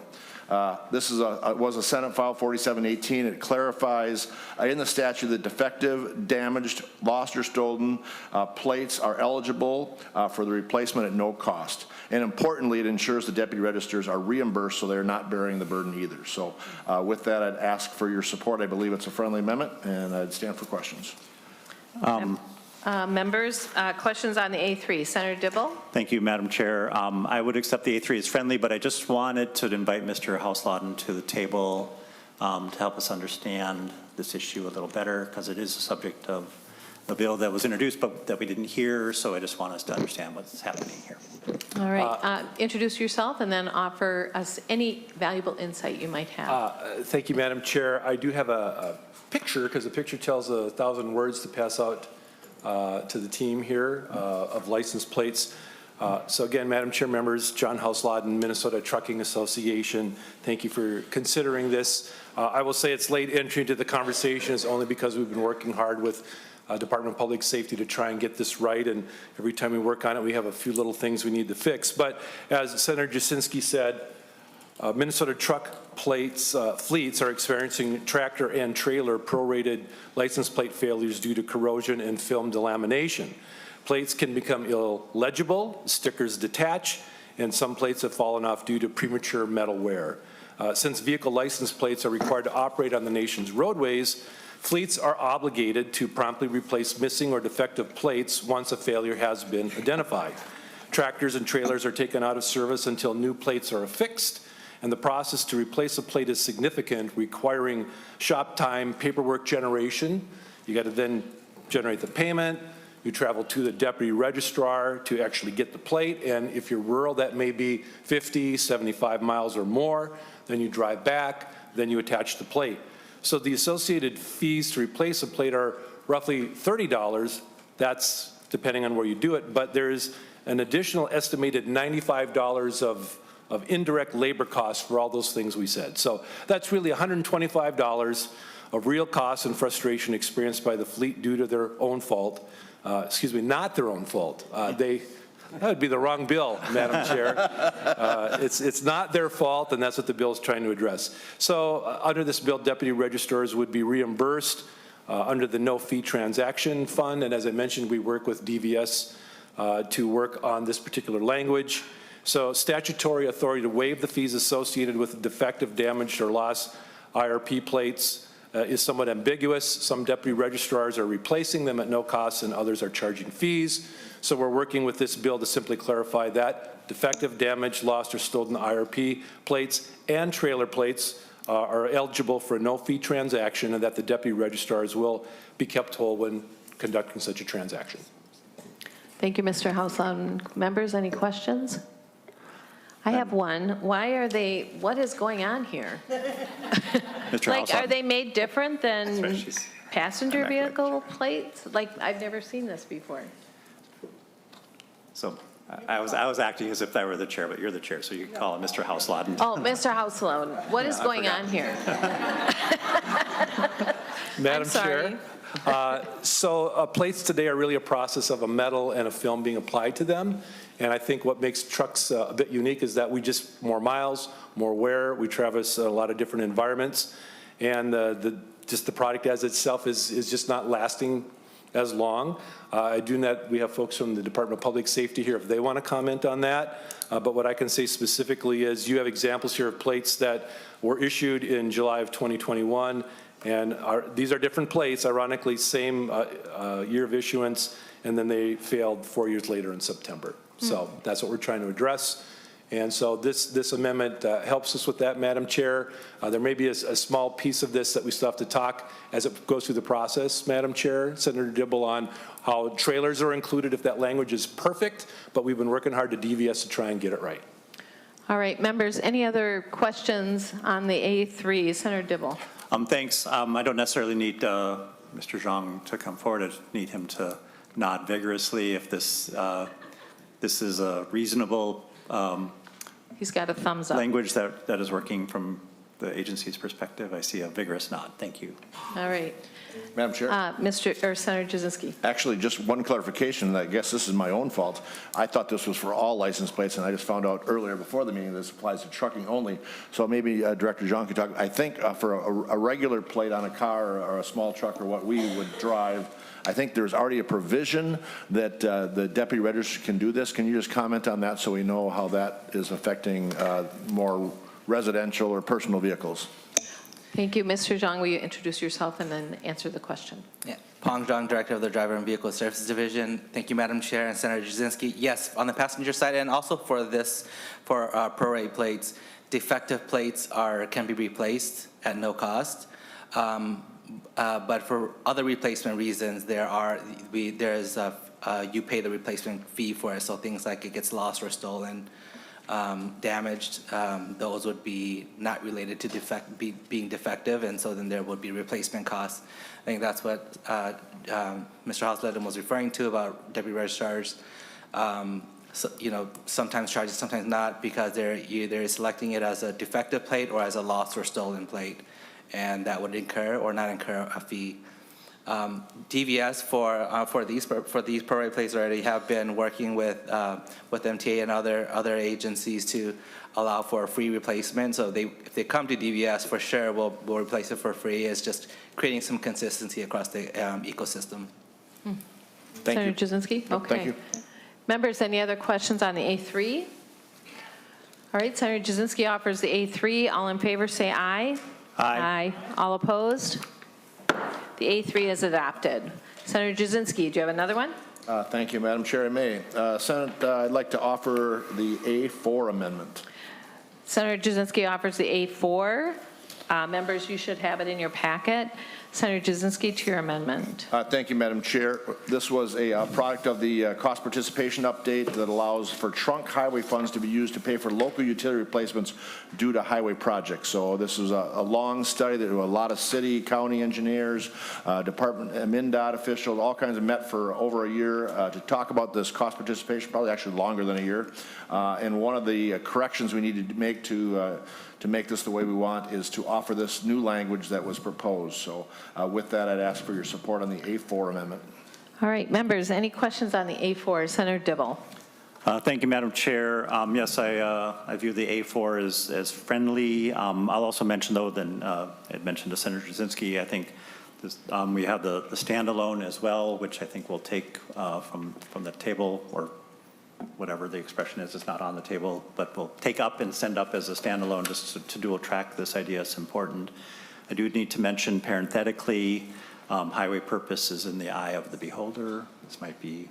This was a Senate File 4718. It clarifies in the statute that defective, damaged, lost, or stolen plates are eligible for the replacement at no cost. And importantly, it ensures the deputy registers are reimbursed so they're not bearing the burden either. So with that, I'd ask for your support. I believe it's a friendly amendment, and I'd stand for questions. Members, questions on the A3. Senator Dibble. Thank you, Madam Chair. I would accept the A3 as friendly, but I just wanted to invite Mr. Hausladen to the table to help us understand this issue a little better, because it is a subject of a bill that was introduced but that we didn't hear, so I just want us to understand what's happening here. All right, introduce yourself and then offer us any valuable insight you might have. Thank you, Madam Chair. I do have a picture, because the picture tells 1,000 words to pass out to the team here of license plates. So again, Madam Chair, members, John Houselauden, Minnesota Trucking Association, thank you for considering this. I will say it's late entry into the conversation is only because we've been working hard with Department of Public Safety to try and get this right, and every time we work on it, we have a few little things we need to fix. But as Senator Jasinski said, Minnesota truck plates, fleets are experiencing tractor and trailer prorated license plate failures due to corrosion and film delamination. Plates can become illegible, stickers detach, and some plates have fallen off due to premature metal wear. Since vehicle license plates are required to operate on the nation's roadways, fleets are obligated to promptly replace missing or defective plates once a failure has been identified. Tractors and trailers are taken out of service until new plates are affixed, and the process to replace a plate is significant, requiring shop time, paperwork generation. You got to then generate the payment. You travel to the deputy registrar to actually get the plate, and if you're rural, that may be 50, 75 miles or more. Then you drive back, then you attach the plate. So the associated fees to replace a plate are roughly $30. That's depending on where you do it, but there's an additional estimated $95 of indirect labor costs for all those things we said. So that's really $125 of real costs and frustration experienced by the fleet due to their own fault. Not their own fault. That would be the wrong bill, Madam Chair. It's not their fault, and that's what the bill is trying to address. So under this bill, deputy registrars would be reimbursed under the no-fee transaction fund, and as I mentioned, we work with DVS to work on this particular language. So statutory authority to waive the fees associated with defective, damaged, or lost IRP plates is somewhat ambiguous. Some deputy registrars are replacing them at no cost and others are charging fees. So we're working with this bill to simply clarify that defective, damaged, lost, or stolen IRP plates and trailer plates are eligible for a no-fee transaction, and that the deputy registrars will be kept whole when conducting such a transaction. Thank you, Mr. Houselauden. Members, any questions? I have one. What is going on here? Like, are they made different than passenger vehicle plates? Like, I've never seen this before. So I was acting as if I were the chair, but you're the chair, so you can call him Mr. Houselauden. Oh, Mr. Houselauden, what is going on here? Madam Chair, plates today are really a process of a metal and a film being applied to them. And I think what makes trucks a bit unique is that we just more miles, more wear. We traverse a lot of different environments, and just the product as itself is just not lasting as long. I do that. We have folks from the Department of Public Safety here if they want to comment on that. But what I can say specifically is you have examples here of plates that were issued in July of 2021, and these are different plates, ironically, same year of issuance, and then they failed 4 years later in September. So that's what we're trying to address. And so this amendment helps us with that, Madam Chair. There may be a small piece of this that we still have to talk as it goes through the process, Madam Chair, Senator Dibble, on how trailers are included if that language is perfect, but we've been working hard to DVS to try and get it right. All right, members, any other questions on the A3? Senator Dibble. Thanks. I don't necessarily need Mr. Zhang to come forward. I just need him to nod vigorously if this is a reasonable He's got a thumbs up. language that is working from the agency's perspective. I see a vigorous nod. Thank you. All right. Madam Chair? Senator Jasinski. Actually, just one clarification, and I guess this is my own fault. I thought this was for all license plates, and I just found out earlier before the meeting this applies to trucking only. So maybe Director Jean could talk. I think for a regular plate on a car or a small truck or what we would drive, I think there's already a provision that the deputy registrar can do this. Can you just comment on that so we know how that is affecting more residential or personal vehicles? Thank you. Mr. Zhang, will you introduce yourself and then answer the question? Yeah. Pong Zhang, Director of the Driver and Vehicle Services Division. Thank you, Madam Chair and Senator Jasinski. Yes, on the passenger side and also for prorate plates, defective plates can be replaced at no cost. But for other replacement reasons, you pay the replacement fee for it. So things like it gets lost or stolen, damaged, those would be not related to being defective, and so then there would be replacement costs. I think that's what Mr. Hausledden was referring to about deputy registrars. So, sometimes charges, sometimes not, because they're either selecting it as a defective plate or as a lost or stolen plate, and that would incur or not incur a fee. DVS for these prorate plates already have been working with MTA and other agencies to allow for a free replacement. So if they come to DVS, for sure we'll replace it for free. It's just creating some consistency across the ecosystem. Thank you. Senator Jasinski? Okay. Thank you. Members, any other questions on the A3? All right, Senator Jasinski offers the A3. All in favor say aye. Aye. All opposed? The A3 is adopted. Senator Jasinski, do you have another one? Thank you, Madam Chair. I may. Senate, I'd like to offer the A4 amendment. Senator Jasinski offers the A4. Members, you should have it in your packet. Senator Jasinski, to your amendment. Thank you, Madam Chair. This was a product of the cost participation update that allows for trunk highway funds to be used to pay for local utility replacements due to highway projects. So this was a long study that a lot of city, county engineers, department, MnDOT officials, all kinds of met for over a year to talk about this cost participation, probably actually longer than a year. And one of the corrections we needed to make to make this the way we want is to offer this new language that was proposed. So with that, I'd ask for your support on the A4 amendment. All right, members, any questions on the A4? Senator Dibble. Thank you, Madam Chair. Yes, I view the A4 as friendly. I'll also mention, though, then I mentioned to Senator Jasinski, I think this, we have the standalone as well, which I think we'll take from the table, or whatever the expression is, it's not on the table, but we'll take up and send up as a standalone just to dual track this idea. It's important. I do need to mention parenthetically, highway purpose is in the eye of the beholder. This might be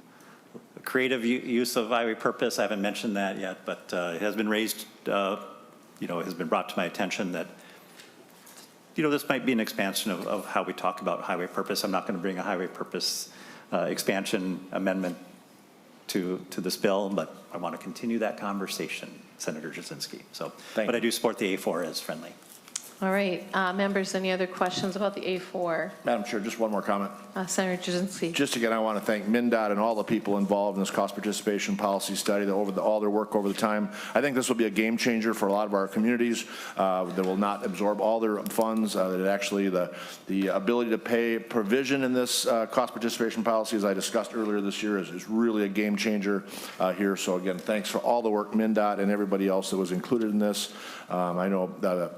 a creative use of highway purpose. I haven't mentioned that yet, but it has been raised, it has been brought to my attention that, this might be an expansion of how we talk about highway purpose. I'm not going to bring a highway purpose expansion amendment to this bill, but I want to continue that conversation, Senator Jasinski. So, but I do support the A4 as friendly. All right, members, any other questions about the A4? Madam Chair, just one more comment. Senator Jasinski. Just again, I want to thank MnDOT and all the people involved in this cost participation policy study, all their work over the time. I think this will be a game changer for a lot of our communities that will not absorb all their funds. That actually the ability to pay provision in this cost participation policy, as I discussed earlier this year, is really a game changer here. So again, thanks for all the work, MnDOT and everybody else that was included in this. I know that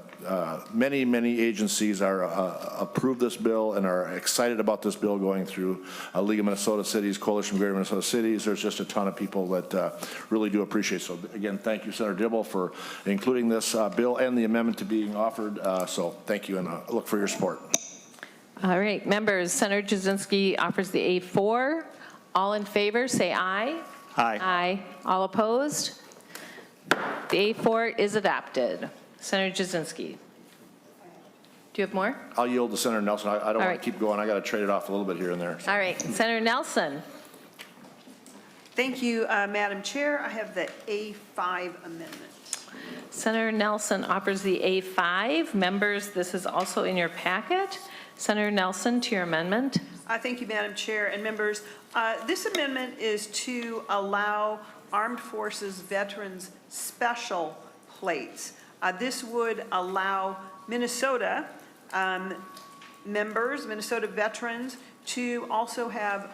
many agencies are approve this bill and are excited about this bill going through League of Minnesota Cities, Coalition of Greater Minnesota Cities. There's just a ton of people that really do appreciate it. So again, thank you, Senator Dibble, for including this bill and the amendment to being offered. So thank you, and I look for your support. All right, members, Senator Jasinski offers the A4. All in favor, say aye. Aye. Aye. All opposed? The A4 is adopted. Senator Jasinski. Do you have more? I'll yield to Senator Nelson. I don't want to keep going. I got to trade it off a little bit here and there. All right, Senator Nelson. Thank you, Madam Chair. I have the A5 amendment. Senator Nelson offers the A5. Members, this is also in your packet. Senator Nelson, to your amendment. Thank you, Madam Chair and members. This amendment is to allow Armed Forces veterans special plates. This would allow Minnesota members, Minnesota veterans, to also have,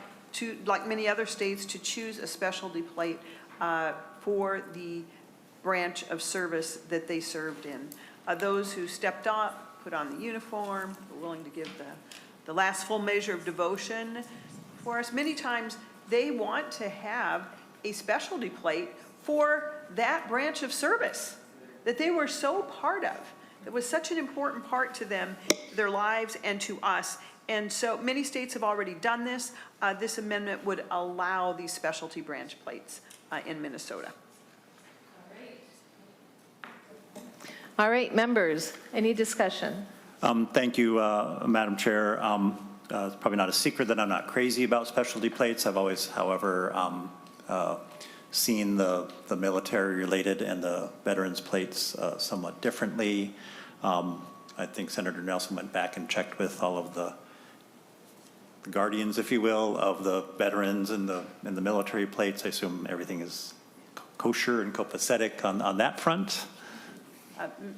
like many other states, to choose a specialty plate for the branch of service that they served in. Those who stepped up, put on the uniform, were willing to give the last full measure of devotion for us. Many times they want to have a specialty plate for that branch of service that they were so part of. It was such an important part to them, their lives, and to us. And so many states have already done this. This amendment would allow these specialty branch plates in Minnesota. All right, members, any discussion? Thank you, Madam Chair. It's probably not a secret that I'm not crazy about specialty plates. I've always, however, seen the military-related and the veterans plates somewhat differently. I think Senator Nelson went back and checked with all of the guardians, if you will, of the veterans and the military plates. I assume everything is kosher and copacetic on that front.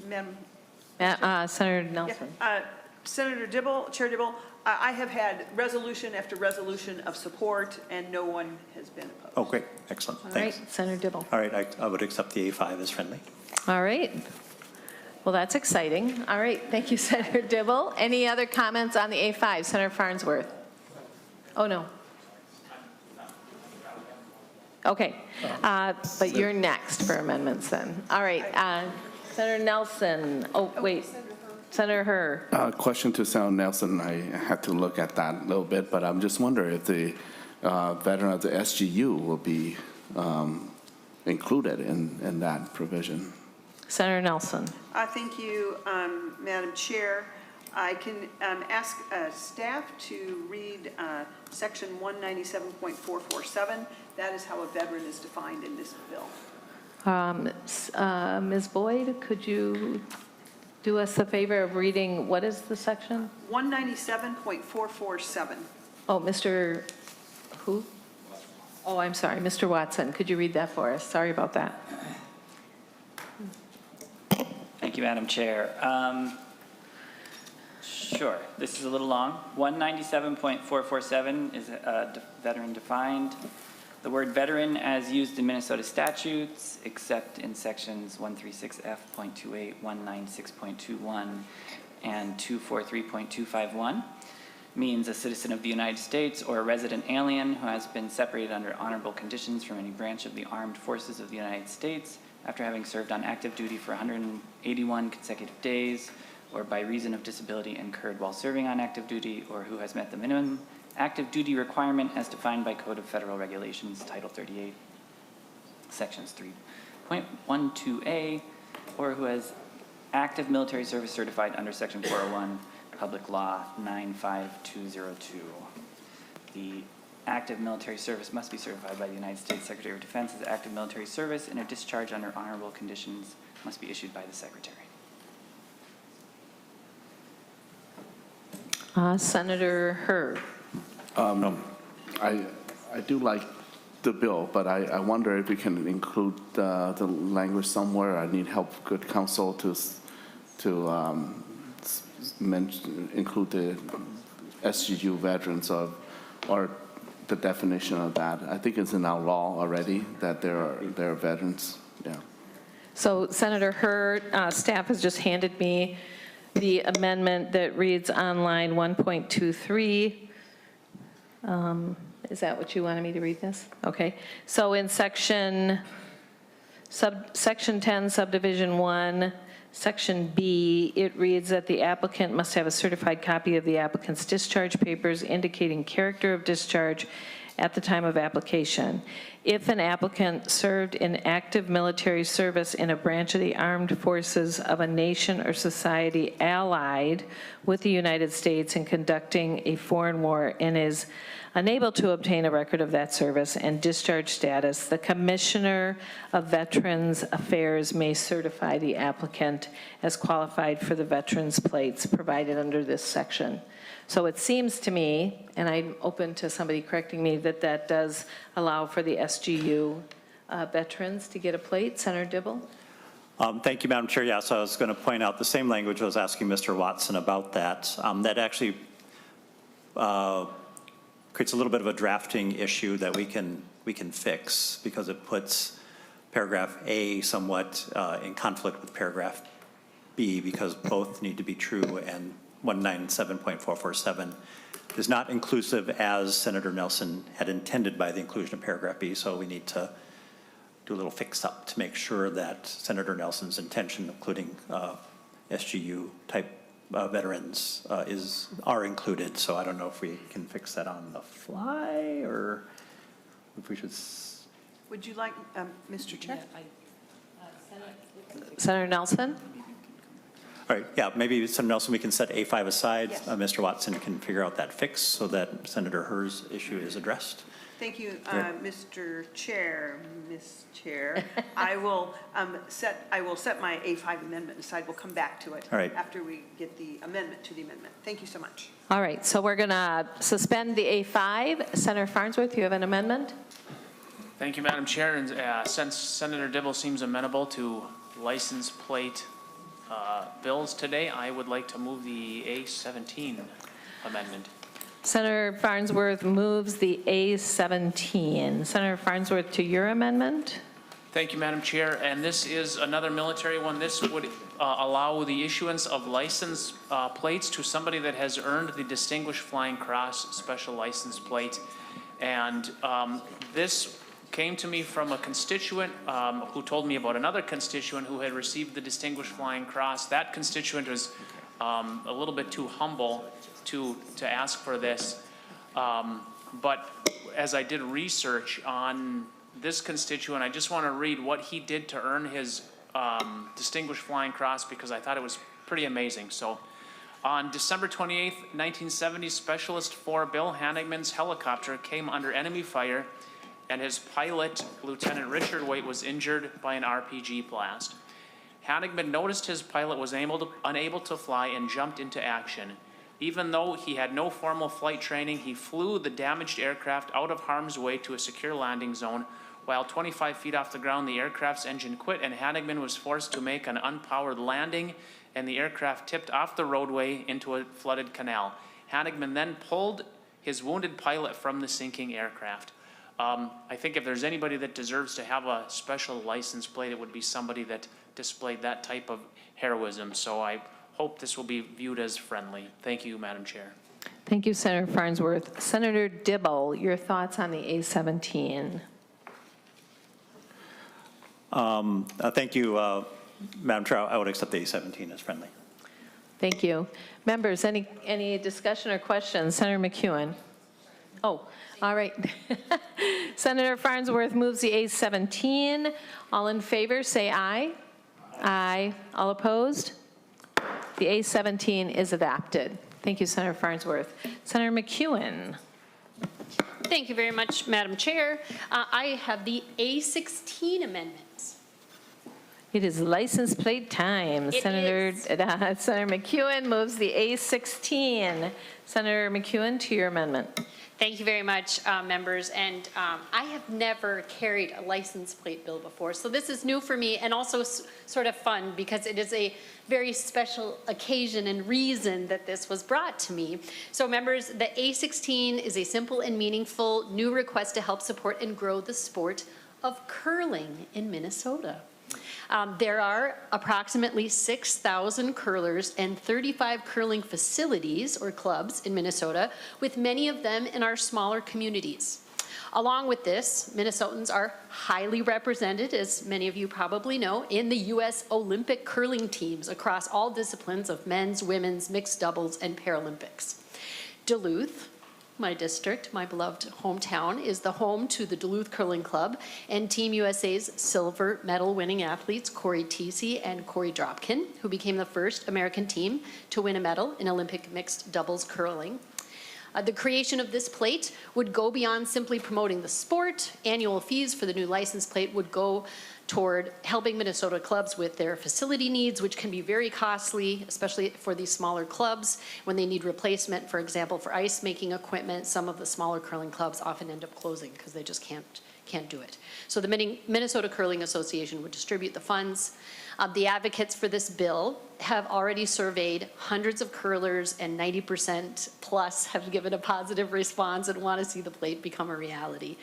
Madam Senator Nelson. Senator Dibble, Chair Dibble, I have had resolution after resolution of support, and no one has been opposed. Oh, great. Excellent. All Thanks. right, Senator Dibble. All right. I would accept the A5 as friendly. All right. Well, that's exciting. All right, thank you, Senator Dibble. Any other comments on the A5? Senator Farnsworth? Oh, no. Okay, but you're next for amendments then. All right, Senator Nelson. Oh, wait, Senator Herr. Question to Senator Nelson. I had to look at that a little bit, but I'm just wondering if the veteran of the SGU will be included in that provision. Senator Nelson. Thank you, Madam Chair. I can ask staff to read section 197.447. That is how a veteran is defined in this bill. Ms. Boyd, could you do us the favor of reading, what is the section? 197.447. Oh, Mr. who? Oh, I'm sorry, Mr. Watson. Could you read that for us? Sorry about that. Thank you, Madam Chair. Sure, this is a little long. 197.447 is veteran defined. The word veteran as used in Minnesota statutes, except in sections 136F.28, 196.21, and 243.251, means a citizen of the United States or a resident alien who has been separated under honorable conditions from any branch of the armed forces of the United States after having served on active duty for 181 consecutive days, or by reason of disability incurred while serving on active duty, or who has met the minimum active duty requirement as defined by Code of Federal Regulations, Title 38, Sections 3.12a, or who has active military service certified under Section 401, Public Law 95202. The active military service must be certified by the United States Secretary of Defense as active military service, and a discharge under honorable conditions must be issued by the Secretary. Senator Herr. I do like the bill, but I wonder if we can include the language somewhere. I need help, good counsel, to include the SGU veterans or the definition of that. I think it's in our law already that there are veterans. Yeah. So Senator Herr, staff has just handed me the amendment that reads on line 1.23. Is that what you wanted me to read this? Okay. So in section 10, subdivision 1, section B, it reads that the applicant must have a certified copy of the applicant's discharge papers indicating character of discharge at the time of application. If an applicant served in active military service in a branch of the armed forces of a nation or society allied with the United States in conducting a foreign war and is unable to obtain a record of that service and discharge status, the Commissioner of Veterans Affairs may certify the applicant as qualified for the veterans plates provided under this section. So it seems to me, and I'm open to somebody correcting me, that that does allow for the SGU veterans to get a plate. Senator Dibble? Thank you, Madam Chair. Yeah, so I was going to point out the same language I was asking Mr. Watson about that. That actually creates a little bit of a drafting issue that we can fix, because it puts paragraph A somewhat in conflict with paragraph B, because both need to be true, and 197.447 is not inclusive as Senator Nelson had intended by the inclusion of paragraph B, so we need to do a little fix-up to make sure that Senator Nelson's intention, including SGU type veterans, are included. So I don't know if we can fix that on the fly, or if we should. Would you like, Mr. Chair? Senator Nelson? All right, yeah, maybe Senator Nelson, we can set A5 aside. Yes. Mr. Watson can figure out that fix so that Senator Herr's issue is addressed. Thank you, Great. Mr. Chair, Ms. Chair. I will set my A5 amendment aside. We'll come back to it All right. after we get the amendment to the amendment. Thank you so much. All right, so we're going to suspend the A5. Senator Farnsworth, you have an amendment? Thank you, Madam Chair. And since Senator Dibble seems amenable to license plate bills today, I would like to move the A17 amendment. Senator Farnsworth moves the A17. Senator Farnsworth, to your amendment? Thank you, Madam Chair. And this is another military one. This would allow the issuance of license plates to somebody that has earned the Distinguished Flying Cross special license plate. And this came to me from a constituent who told me about another constituent who had received the Distinguished Flying Cross. That constituent was a little bit too humble to ask for this. But as I did research on this constituent, I just want to read what he did to earn his Distinguished Flying Cross because I thought it was pretty amazing. So on December 28th, 1970, Specialist 4 Bill Hanigman's helicopter came under enemy fire and his pilot, Lieutenant Richard Waite, was injured by an RPG blast. Hanigman noticed his pilot was unable to fly and jumped into action. Even though he had no formal flight training, he flew the damaged aircraft out of harm's way to a secure landing zone. While 25 feet off the ground, the aircraft's engine quit and Hanigman was forced to make an unpowered landing and the aircraft tipped off the roadway into a flooded canal. Hanigman then pulled his wounded pilot from the sinking aircraft. I think if there's anybody that deserves to have a special license plate, it would be somebody that displayed that type of heroism. So I hope this will be viewed as friendly. Thank you, Madam Chair. Thank you, Senator Farnsworth. Senator Dibble, your thoughts on the A17? Thank you, Madam Chair. I would accept the A17 as friendly. Thank you. Members, any discussion or questions? Senator McEwen? Oh, all right. Senator Farnsworth moves the A17. All in favor, say aye. Aye. All opposed? The A17 is adopted. Thank you, Senator Farnsworth. Senator McEwen? Thank you very much, Madam Chair. I have the A16 amendment. It is license plate time. Senator McEwen moves the A16. Senator McEwen, to your amendment. Thank you very much, members. And I have never carried a license plate bill before, so this is new for me and also sort of fun because it is a very special occasion and reason that this was brought to me. So members, the A16 is a simple and meaningful new request to help support and grow the sport of curling in Minnesota. There are approximately 6,000 curlers and 35 curling facilities or clubs in Minnesota, with many of them in our smaller communities. Along with this, Minnesotans are highly represented, as many of you probably know, in the U.S. Olympic curling teams across all disciplines of men's, women's, mixed doubles, and Paralympics. Duluth, my district, my beloved hometown, is the home to the Duluth Curling Club and Team USA's silver medal winning athletes Corey Teesey and Corey Dropkin, who became the first American team to win a medal in Olympic mixed doubles curling. The creation of this plate would go beyond simply promoting the sport. Annual fees for the new license plate would go toward helping Minnesota clubs with their facility needs, which can be very costly, especially for these smaller clubs when they need replacement, for example, for ice making equipment. Some of the smaller curling clubs often end up closing because they just can't do it. So the Minnesota Curling Association would distribute the funds. The advocates for this bill have already surveyed hundreds of curlers, and 90% plus have given a positive response and want to see the plate become a reality.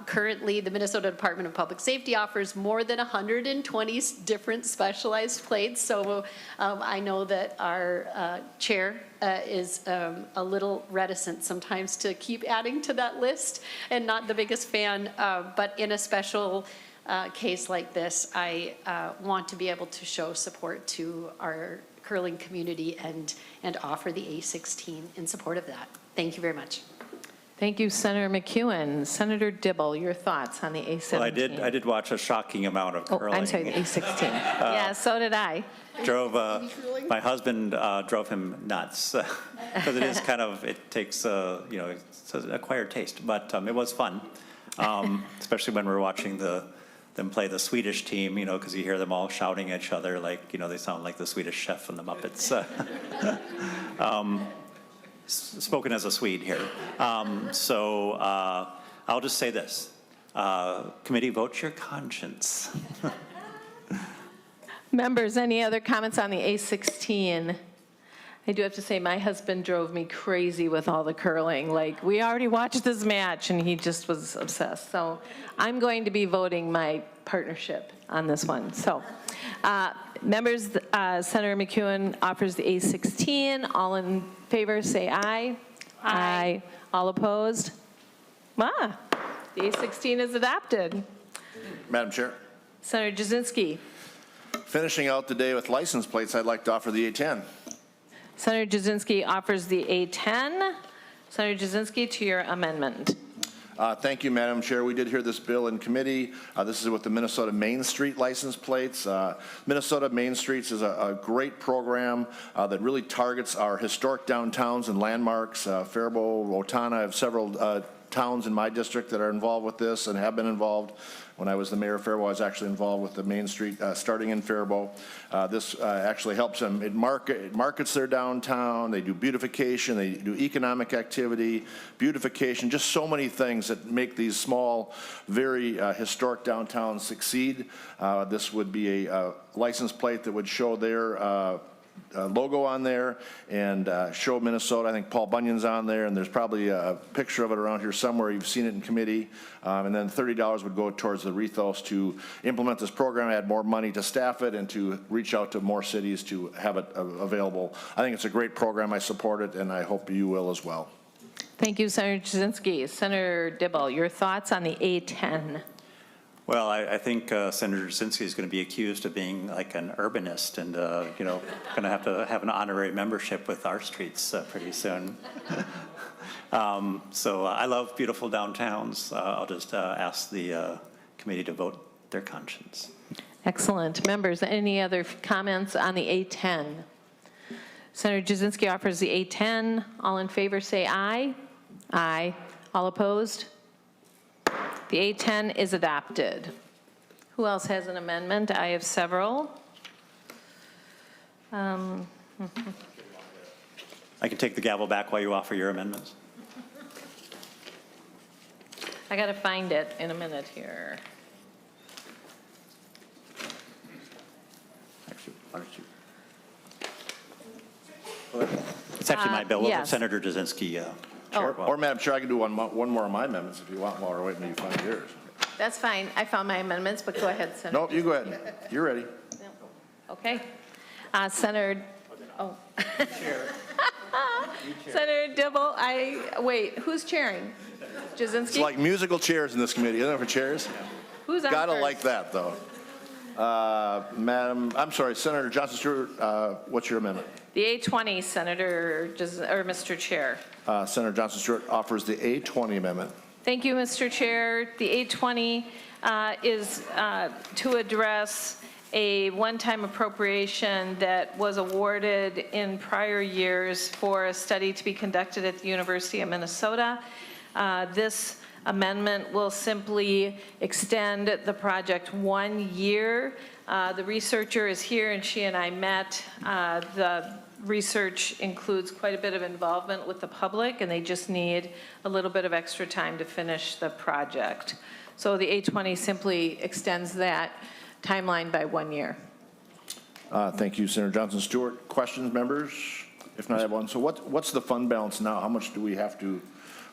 Currently, the Minnesota Department of Public Safety offers more than 120 different specialized plates, so I know that our chair is a little reticent sometimes to keep adding to that list and not the biggest fan, but in a special case like this, I want to be able to show support to our curling community and offer the A16 in support of that. Thank you very much. Thank you, Senator McEwen. Senator Dibble, your thoughts on the A17? Well, I did watch a shocking amount of curling. Oh, I'm sorry, the A16. Yeah, so did I. My husband drove him nuts because it is kind of, it takes, it's an acquired taste, but it was fun, especially when we're watching them play the Swedish team, because you hear them all shouting at each other like, they sound like the Swedish Chef and the Muppets. Spoken as a Swede here. So I'll just say this. Committee, vote your conscience. Members, any other comments on the A16? I do have to say, my husband drove me crazy with all the curling. Like, we already watched this match, and he just was obsessed. So I'm going to be voting my partnership on this one. So, members, Senator McEwen offers the A16. All in favor, say aye. Aye. All opposed? The A16 is adopted. Madam Chair. Senator Jasinski. Finishing out the day with license plates, I'd like to offer the A10. Senator Jasinski offers the A10. Senator Jasinski, to your amendment. Thank you, Madam Chair. We did hear this bill in committee. This is with the Minnesota Main Street license plates. Minnesota Main Streets is a great program that really targets our historic downtowns and landmarks. Faribault, Owatonna, I have several towns in my district that are involved with this and have been involved. When I was the mayor of Faribault, I was actually involved with the Main Street starting in Faribault. This actually helps them. It markets their downtown. They do beautification. They do economic activity, beautification, just so many things that make these small, very historic downtowns succeed. This would be a license plate that would show their logo on there and show Minnesota. I think Paul Bunyan's on there, and there's probably a picture of it around here somewhere. You've seen it in committee. And then $30 would go towards the Rethos to implement this program, add more money to staff it, and to reach out to more cities to have it available. I think it's a great program. I support it, and I hope you will as well. Thank you, Senator Jasinski. Senator Dibble, your thoughts on the A10? Well, I think Senator Jasinski is going to be accused of being like an urbanist and, going to have an honorary membership with our streets pretty soon. So I love beautiful downtowns. I'll just ask the committee to vote their conscience. Excellent. Members, any other comments on the A10? Senator Jasinski offers the A10. All in favor say aye. Aye. All opposed? The A10 is adopted. Who else has an amendment? I have several. I can take the gavel back while you offer your amendments. I got to find it in a minute here. Actually, why don't you? It's actually my bill. Yes. Senator Jasinski. Or Madam Chair, I can do one more of my amendments if you want while we're waiting until you find yours. That's fine. I found my amendments, but go ahead, Senator. Nope, you go ahead. You're ready. Okay. Senator, Senator Dibble, wait, who's chairing? Jasinski? It's like musical chairs in this committee. Isn't it for chairs? Who's on Gotta first? like that, though. Senator Johnson Stewart, what's your amendment? The A20, Senator, or Mr. Chair. Senator Johnson Stewart offers the A20 amendment. Thank you, Mr. Chair. The A20 is to address a one-time appropriation that was awarded in prior years for a study to be conducted at the University of Minnesota. This amendment will simply extend the project 1 year. The researcher is here, and she and I met. The research includes quite a bit of involvement with the public, and they just need a little bit of extra time to finish the project. So the A20 simply extends that timeline by 1 year. Thank you, Senator Johnson Stewart. Questions, members? If not, I have one. So what's the fund balance now? How much do we have to,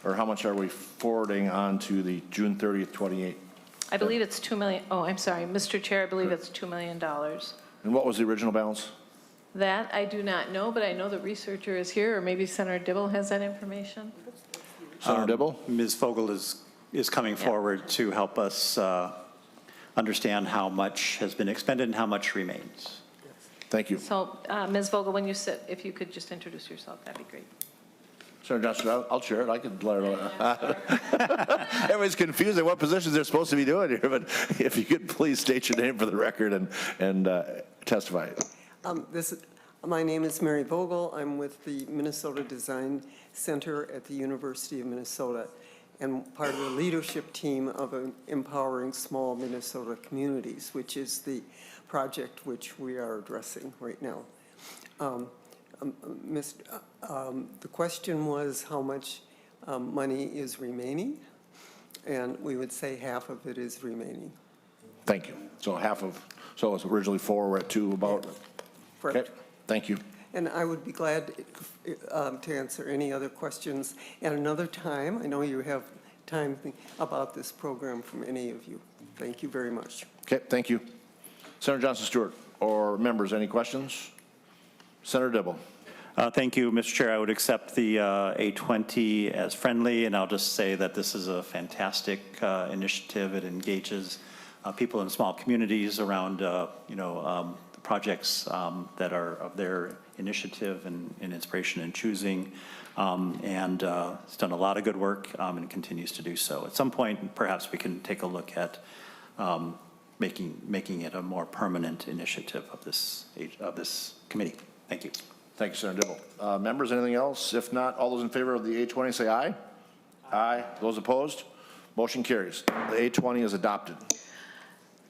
or how much are we forwarding on to the June 30th, 28? I believe it's $2 million. Oh, I'm sorry, Mr. Chair, I believe it's $2 million. And what was the original balance? That I do not know, but I know the researcher is here, or maybe Senator Dibble has that information. Senator Dibble? Ms. Vogel is coming forward to help us understand how much has been expended and how much remains. Thank you. So, Ms. Vogel, when you sit, if you could just introduce yourself, that'd be great. Senator Johnson, I'll chair it. I could learn. Everybody's confused at what positions they're supposed to be doing here, but if you could please state your name for the record and testify. My name is Mary Vogel. I'm with the Minnesota Design Center at the University of Minnesota and part of the leadership team of Empowering Small Minnesota Communities, which is the project which we are addressing right now. The question was how much money is remaining, and we would say half of it is remaining. Thank you. So so it was originally 4, we're at 2 about. Correct. Okay, thank you. And I would be glad to answer any other questions at another time. I know you have time about this program from any of you. Thank you very much. Okay, thank you. Senator Johnson Stewart, or members, any questions? Senator Dibble. Thank you, Mr. Chair. I would accept the A20 as friendly, and I'll just say that this is a fantastic initiative. It engages people in small communities around, projects that are of their initiative and inspiration and choosing, and it's done a lot of good work and continues to do so. At some point, perhaps we can take a look at making it a more permanent initiative of this committee. Thank you. Thank you, Senator Dibble. Members, anything else? If not, all those in favor of the A20 say aye. Aye. Those opposed? Motion carries. The A20 is adopted.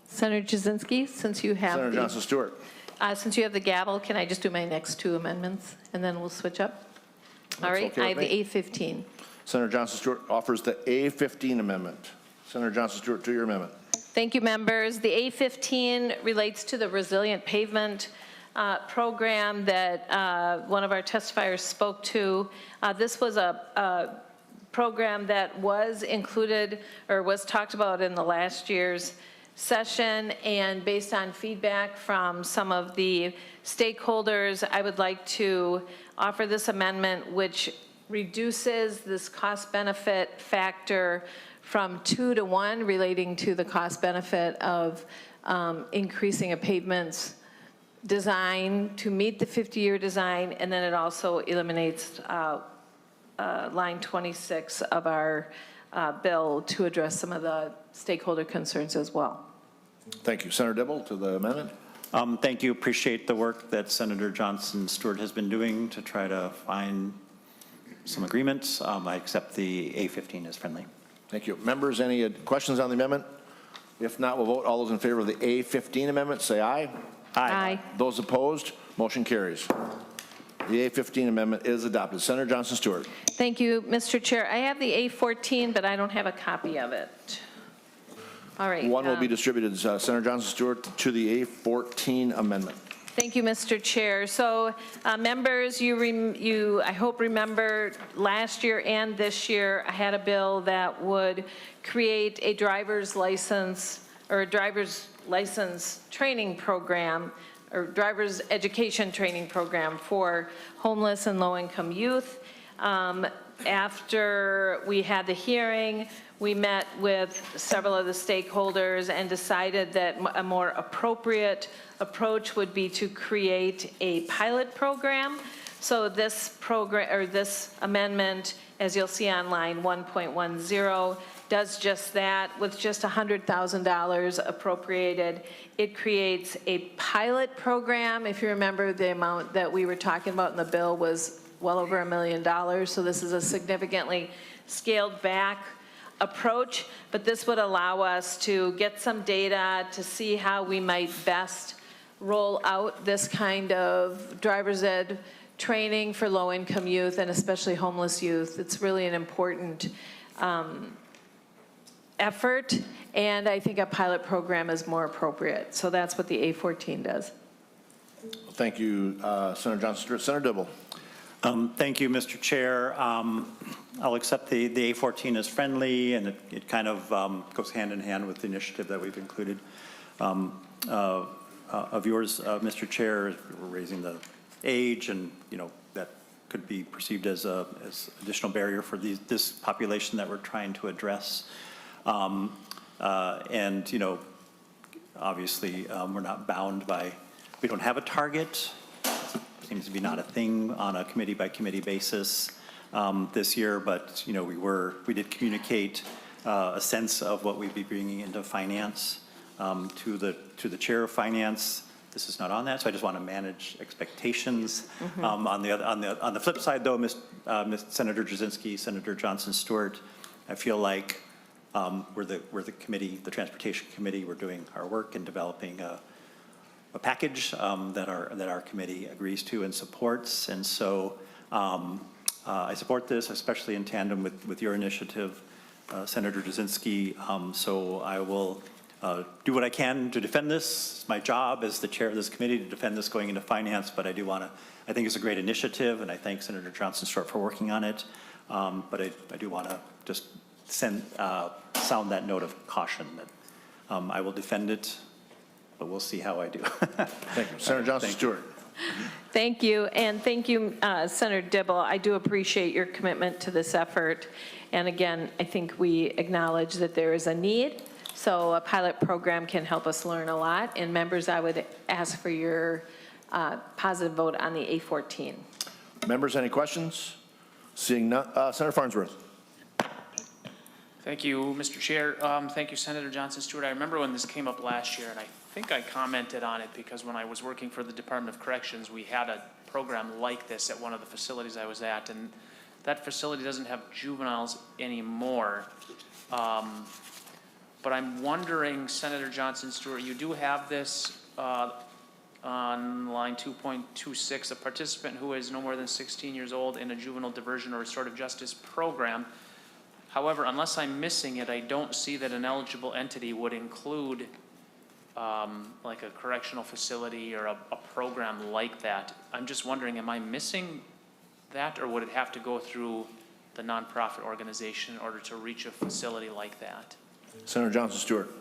Senator Jasinski, since you have Senator Johnson Stewart. Since you have the gavel, can I just do my next 2 amendments, and then we'll switch up? All right, okay I have with the A15. Senator Johnson Stewart offers the A15 amendment. Senator Johnson Stewart, to your amendment. Thank you, members. The A15 relates to the resilient pavement program that one of our testifiers spoke to. This was a program that was included or was talked about in the last year's session, and based on feedback from some of the stakeholders, I would like to offer this amendment, which reduces this cost-benefit factor from 2 to 1, relating to the cost-benefit of increasing a pavement's design to meet the 50-year design, and then it also eliminates line 26 of our bill to address some of the stakeholder concerns as well. Thank you. Senator Dibble, to the amendment. Thank you. Appreciate the work that Senator Johnson Stewart has been doing to try to find some agreements. I accept the A15 as friendly. Thank you. Members, any questions on the amendment? If not, we'll vote. All those in favor of the A15 amendment, say aye. Aye. Those opposed, motion carries. The A15 amendment is adopted. Senator Johnson Stewart. Thank you, Mr. Chair. I have the A14, but I don't have a copy of it. All right. One will be distributed. Senator Johnson Stewart, to the A14 amendment. Thank you, Mr. Chair. So, members, you I hope remember last year and this year, I had a bill that would create a driver's license or a driver's license training program or driver's education training program for homeless and low-income youth. After we had the hearing, we met with several of the stakeholders and decided that a more appropriate approach would be to create a pilot program. So this program, or this amendment, as you'll see on line 1.10, does just that. With just $100,000 appropriated, it creates a pilot program. If you remember, the amount that we were talking about in the bill was well over $1 million. So this is a significantly scaled back approach, but this would allow us to get some data to see how we might best roll out this kind of driver's ed training for low-income youth and especially homeless youth. It's really an important effort, and I think a pilot program is more appropriate. So that's what the A14 does. Thank you, Senator Johnson Stewart. Senator Dibble. Thank you, Mr. Chair. I'll accept the A14 as friendly, and it kind of goes hand in hand with the initiative that we've included of yours, Mr. Chair, raising the age, and that could be perceived as additional barrier for this population that we're trying to address. And obviously we're not bound by, we don't have a target. Seems to be not a thing on a committee by committee basis. this year, but, you know, we did communicate a sense of what we'd be bringing into finance to the chair of finance. This is not on that, so I just want to manage expectations. On the flip side, though, Senator Jasinski, Senator Johnson Stewart, I feel like we're the committee, the Transportation Committee. We're doing our work in developing a package that our committee agrees to and supports, and so I support this, especially in tandem with your initiative, Senator Jasinski. So I will do what I can to defend this. It's my job as the chair of this committee to defend this going into finance, but I think it's a great initiative, and I thank Senator Johnson Stewart for working on it. But I do want to just sound that note of caution that I will defend it, but we'll see how I do. Thank you. Senator Johnson Stewart. Thank you, and thank you, Senator Dibble. I do appreciate your commitment to this effort. And again, I think we acknowledge that there is a need. So a pilot program can help us learn a lot. And members, I would ask for your positive vote on the A14. Members, any questions? Seeing none, Senator Farnsworth. Thank you, Mr. Chair. Thank you, Senator Johnson Stewart. I remember when this came up last year, and I think I commented on it because when I was working for the Department of Corrections, we had a program like this at one of the facilities I was at, and that facility doesn't have juveniles anymore. But I'm wondering, Senator Johnson Stewart, you do have this on line 2.26, a participant who is no more than 16 years old in a juvenile diversion or restorative justice program. However, unless I'm missing it, I don't see that an eligible entity would include like a correctional facility or a program like that. I'm just wondering, am I missing that, or would it have to go through the nonprofit organization in order to reach a facility like that? Senator Johnson Stewart.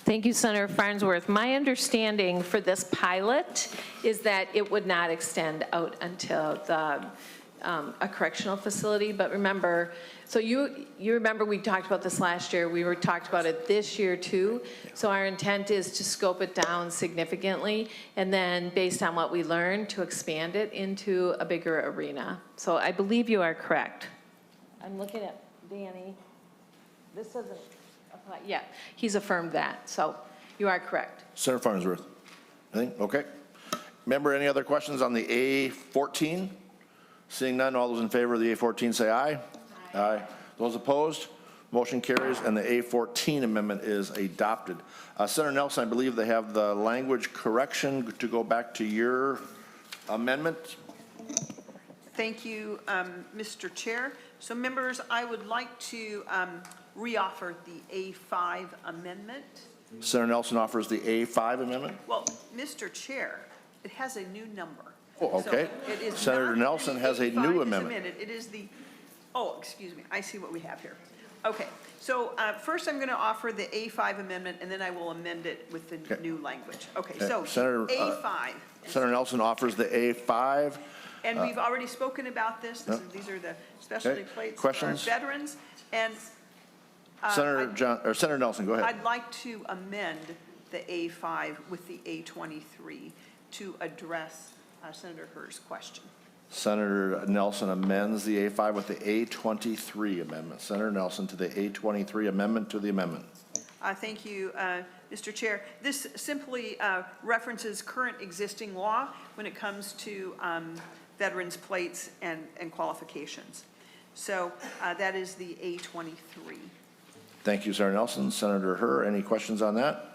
Thank you, Senator Farnsworth. My understanding for this pilot is that it would not extend out until a correctional facility. But remember, so you remember we talked about this last year. We talked about it this year too. So our intent is to scope it down significantly, and then based on what we learn, to expand it into a bigger arena. So I believe you are correct. I'm looking at Danny. This doesn't apply. Yeah, he's affirmed that. So you are correct. Senator Farnsworth. Anything? Okay. Member, any other questions on the A14? Seeing none, all those in favor of the A14 say aye. Aye. Aye. Those opposed? Motion carries, and the A14 amendment is adopted. Senator Nelson, I believe they have the language correction to go back to your amendment. Thank you, Mr. Chair. So members, I would like to reoffer the A5 amendment. Senator Nelson offers the A5 amendment. Well, Mr. Chair, it has a new number. Oh, okay. So it is Senator not Nelson the has a A5 new is amendment. amended. It is the, oh, excuse me, I see what we have here. Okay, so first I'm going to offer the A5 amendment, and then I will amend it with the new language. Okay, so Senator, A5. Senator Nelson offers the A5. And we've already spoken about this. These are the specialty plates for our Questions? veterans. And Senator Nelson, go ahead. I'd like to amend the A5 with the A23 to address Senator Herr's question. Senator Nelson amends the A5 with the A23 amendment. Senator Nelson to the A23 amendment to the amendment. Thank you, Mr. Chair. This simply references current existing law when it comes to veterans' plates and qualifications. So that is the A23. Thank you, Senator Nelson. Senator Herr, any questions on that?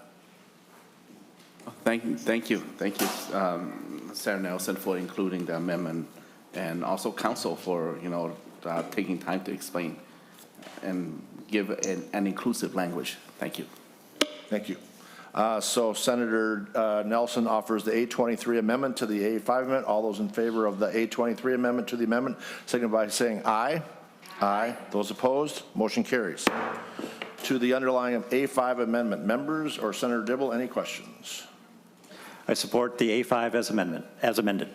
Thank you, Senator Nelson, for including the amendment, and also council for, taking time to explain and give an inclusive language. Thank you. Thank you. So Senator Nelson offers the A23 amendment to the A5 amendment. All those in favor of the A23 amendment to the amendment, signify by saying aye. Aye. Those opposed, motion carries. To the underlying A5 amendment, members or Senator Dibble, any questions? I support the A5 as amended.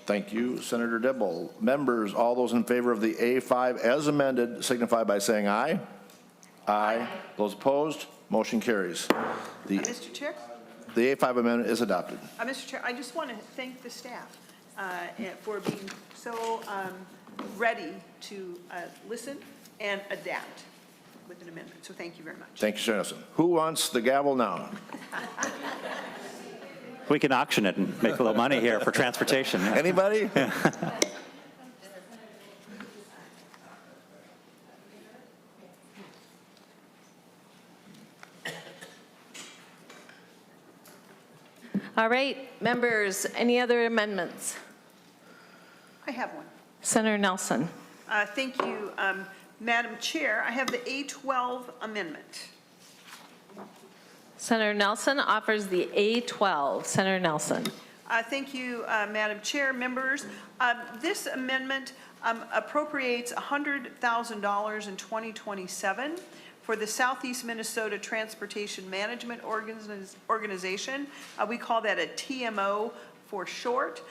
Thank you, Senator Dibble. Members, all those in favor of the A5 as amended, signify by saying aye. Aye. Those opposed, motion carries. Mr. Chair? The A5 amendment is adopted. Mr. Chair, I just want to thank the staff for being so ready to listen and adapt with an amendment. So thank you very much. Thank you, Senator Nelson. Who wants the gavel now? We can auction it and make a little money here for transportation. Yeah. Anybody? All right, members, any other amendments? I have one. Senator Nelson. Thank you, Madam Chair. I have the A12 amendment. Senator Nelson offers the A12. Senator Nelson. Thank you, Madam Chair, members. This amendment appropriates $100,000 in 2027 for the Southeast Minnesota Transportation Management Organization. We call that a TMO for short.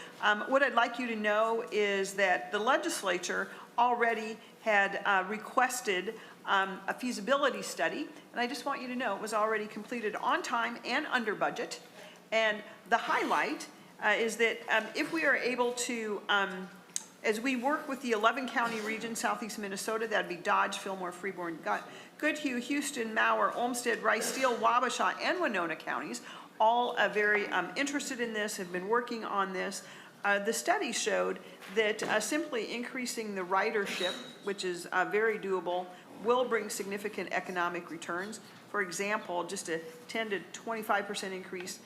What I'd like you to know is that the legislature already had requested a feasibility study, and I just want you to know it was already completed on time and under budget. And the highlight is that if we are able to, as we work with the 11-county region, Southeast Minnesota, that'd be Dodge, Fillmore, Freeborn, Goodhue, Houston, Mower, Olmsted, Rice, Steele, Wabasha, and Winona counties, all very interested in this, have been working on this. The study showed that simply increasing the ridership, which is very doable, will bring significant economic returns. For example, just a 10 to 25% increase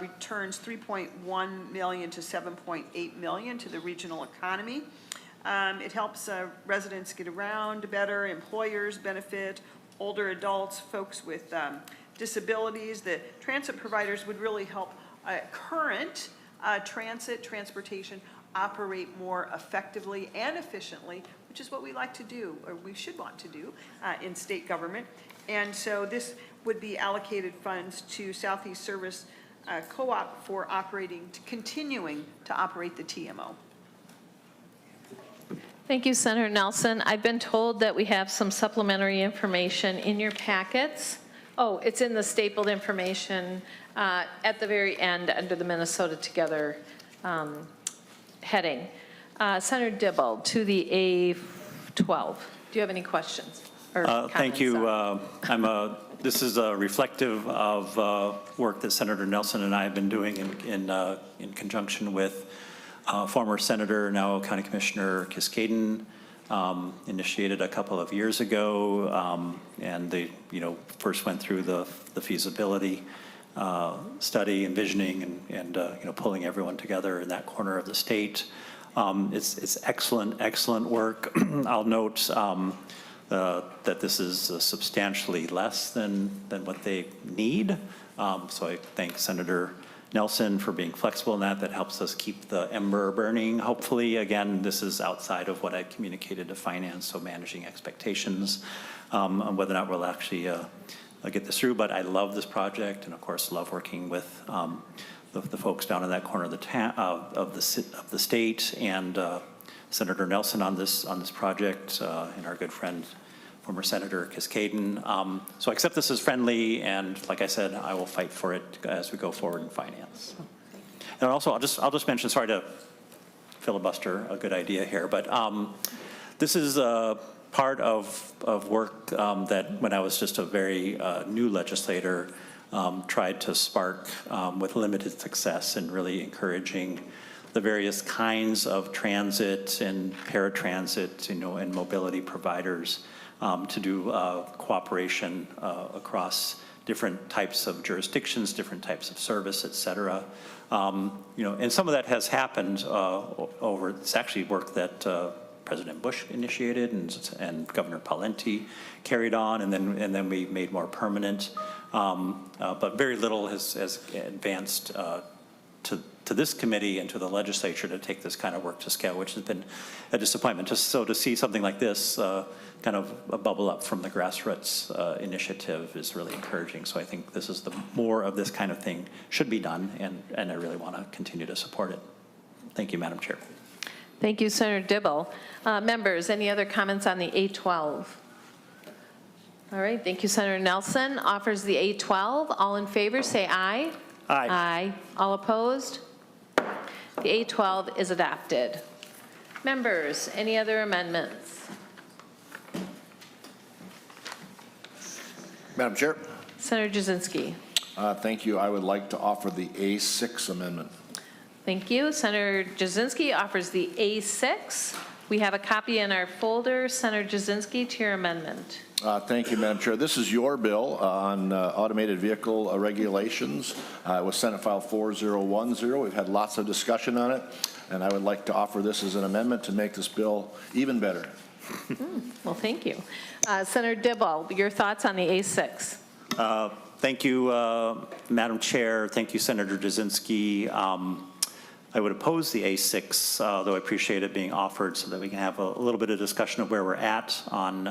returns $3.1 million to $7.8 million to the regional economy. It helps residents get around better, employers benefit, older adults, folks with disabilities. The transit providers would really help current transportation operate more effectively and efficiently, which is what we like to do, or we should want to do in state government. And so this would be allocated funds to Southeast Service Co-op for continuing to operate the TMO. Thank you, Senator Nelson. I've been told that we have some supplementary information in your packets. Oh, it's in the stapled information at the very end under the Minnesota Together heading. Senator Dibble, to the A12. Do you have any questions or comments? Thank you. This is reflective of work that Senator Nelson and I have been doing in conjunction with former Senator, now County Commissioner Cascaden, initiated a couple of years ago, and they, first went through the feasibility study, envisioning, and pulling everyone together in that corner of the state. It's excellent work. I'll note that this is substantially less than what they need. So I thank Senator Nelson for being flexible in that. That helps us keep the ember burning. Hopefully, again, this is outside of what I communicated to finance, so managing expectations on whether or not we'll actually get this through. But I love this project, and of course, love working with the folks down in that corner of the state, and Senator Nelson on this project, and our good friend, former Senator Cascaden. So I accept this as friendly, and like I said, I will fight for it as we go forward in finance. And also, I'll just mention, sorry to filibuster a good idea here, but this is part of work that when I was just a very new legislator, tried to spark with limited success in really encouraging the various kinds of transit and paratransit, and mobility providers to do cooperation across different types of jurisdictions, different types of service, et cetera. And some of that has happened it's actually work that President Bush initiated and Governor Pawlenty carried on, and then we made more permanent. But very little has advanced to this committee and to the legislature to take this kind of work to scale, which has been a disappointment. So to see something like this kind of a bubble up from the grassroots initiative is really encouraging. So I think this is more of this kind of thing should be done, and I really want to continue to support it. Thank you, Madam Chair. Thank you, Senator Dibble. Members, any other comments on the A12? All right, thank you, Senator Nelson. Offers the A12. All in favor, say aye. Aye. Aye. All opposed? The A12 is adopted. Members, any other amendments? Madam Chair. Senator Jasinski. Thank you. I would like to offer the A6 amendment. Thank you. Senator Jasinski offers the A6. We have a copy in our folder. Senator Jasinski, to your amendment. Thank you, Madam Chair. This is your bill on automated vehicle regulations. It was Senate File 4010. We've had lots of discussion on it, and I would like to offer this as an amendment to make this bill even better. Well, thank you. Senator Dibble, your thoughts on the A6? Thank you, Madam Chair. Thank you, Senator Jasinski. I would oppose the A6, though I appreciate it being offered so that we can have a little bit of discussion of where we're at on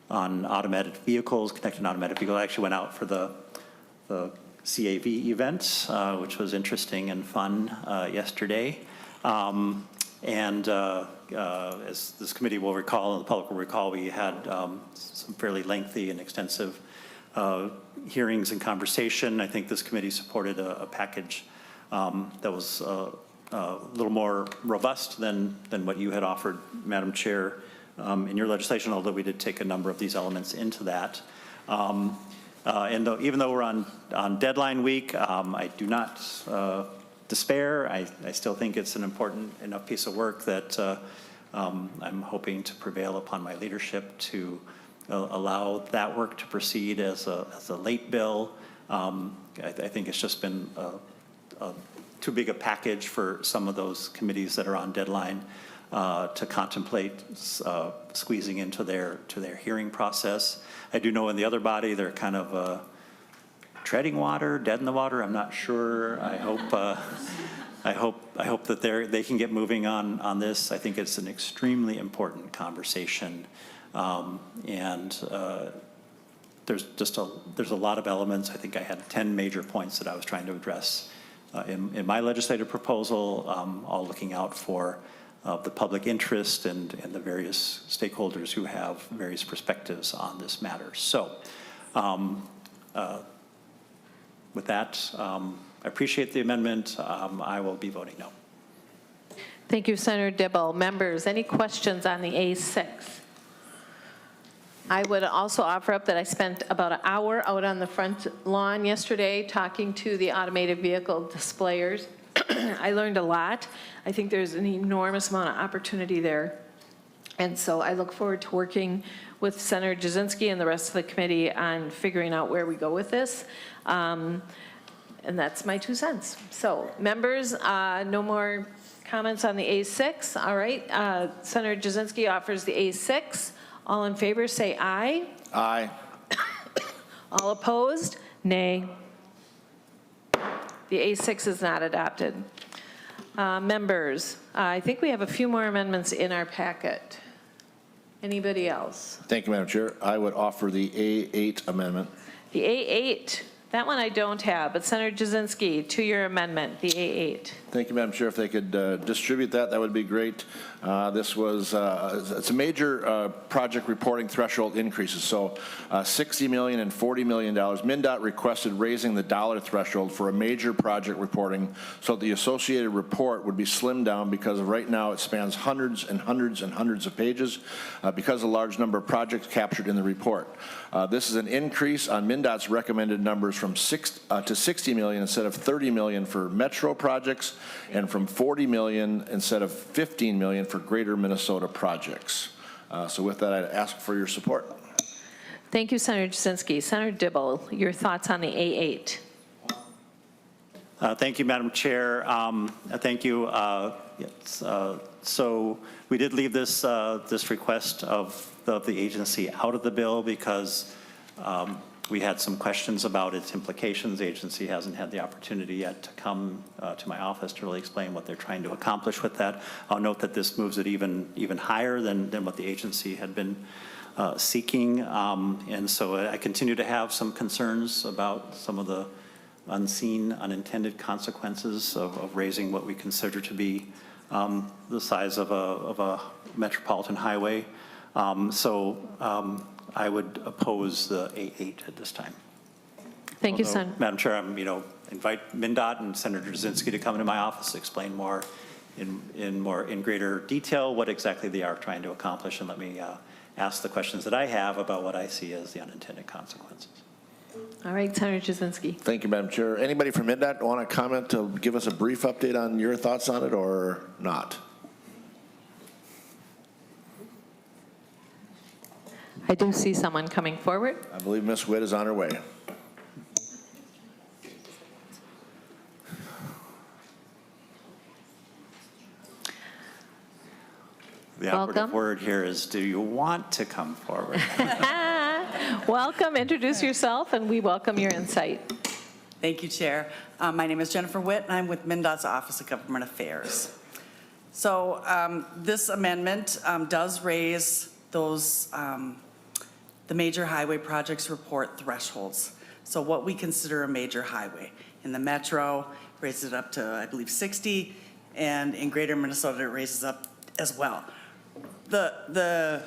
automated vehicles, connected automated vehicles. I actually went out for the CAV event, which was interesting and fun yesterday. As this committee will recall, and the public will recall, we had some fairly lengthy and extensive hearings and conversation. I think this committee supported a package that was a little more robust than what you had offered, Madam Chair, in your legislation, although we did take a number of these elements into that. Even though we're on deadline week, I do not despair. I still think it's an important enough piece of work that I'm hoping to prevail upon my leadership to allow that work to proceed as a late bill. I think it's just been too big a package for some of those committees that are on deadline to contemplate squeezing into their hearing process. I do know in the other body they're kind of treading water, dead in the water. I'm not sure. I hope that they can get moving on this. I think it's an extremely important conversation, there's a lot of elements. I think I had 10 major points that I was trying to address in my legislative proposal, all looking out for the public interest and the various stakeholders who have various perspectives on this matter. So with that, I appreciate the amendment. I will be voting no. Thank you, Senator Dibble. Members, any questions on the A6? I would also offer up that I spent about an hour out on the front lawn yesterday talking to the automated vehicle displayers. I learned a lot. I think there's an enormous amount of opportunity there. And so I look forward to working with Senator Jasinski and the rest of the committee on figuring out where we go with this. And that's my 2 cents. So members, no more comments on the A6. All right. Senator Jasinski offers the A6. All in favor, say aye. Aye. All opposed, nay. The A6 is not adopted. Members, I think we have a few more amendments in our packet. Anybody else? Thank you, Madam Chair. I would offer the A8 amendment. The A8, that one I don't have, but Senator Jasinski, to your amendment, the A8. Thank you, Madam Chair. If they could distribute that, that would be great. This was, it's a major project reporting threshold increases. So $60 million and $40 million. MnDOT requested raising the dollar threshold for a major project reporting so the associated report would be slimmed down because right now it spans hundreds and hundreds and hundreds of pages because of the large number of projects captured in the report. This is an increase on MnDOT's recommended numbers from to $60 million instead of $30 million for metro projects and from $40 million instead of $15 million for greater Minnesota projects. So with that, I'd ask for your support. Thank you, Senator Jasinski. Senator Dibble, your thoughts on the A8? Thank you, Madam Chair. Thank you. So we did leave this request of the agency out of the bill because we had some questions about its implications. The agency hasn't had the opportunity yet to come to my office to really explain what they're trying to accomplish with that. I'll note that this moves it even higher than what the agency had been seeking. And so I continue to have some concerns about some of the unseen, unintended consequences of raising what we consider to be the size of a metropolitan highway. I would oppose the A8 at this time. Thank you, Senator. Madam Chair, invite MnDOT and Senator Jasinski to come into my office to explain more in greater detail what exactly they are trying to accomplish, and let me ask the questions that I have about what I see as the unintended consequences. All right, Senator Jasinski. Thank you, Madam Chair. Anybody from MnDOT want to comment to give us a brief update on your thoughts on it or not? I do see someone coming forward. I believe Ms. Witt is on her way. The operative word here is, do you want to come forward? Welcome, introduce yourself, and we welcome your insight. Thank you, Chair. My name is Jennifer Witt, and I'm with MnDOT's Office of Government Affairs. So this amendment does raise those, the major highway projects report thresholds. So what we consider a major highway. In the metro, raises it up to, I believe, 60, and in greater Minnesota, it raises up as well. The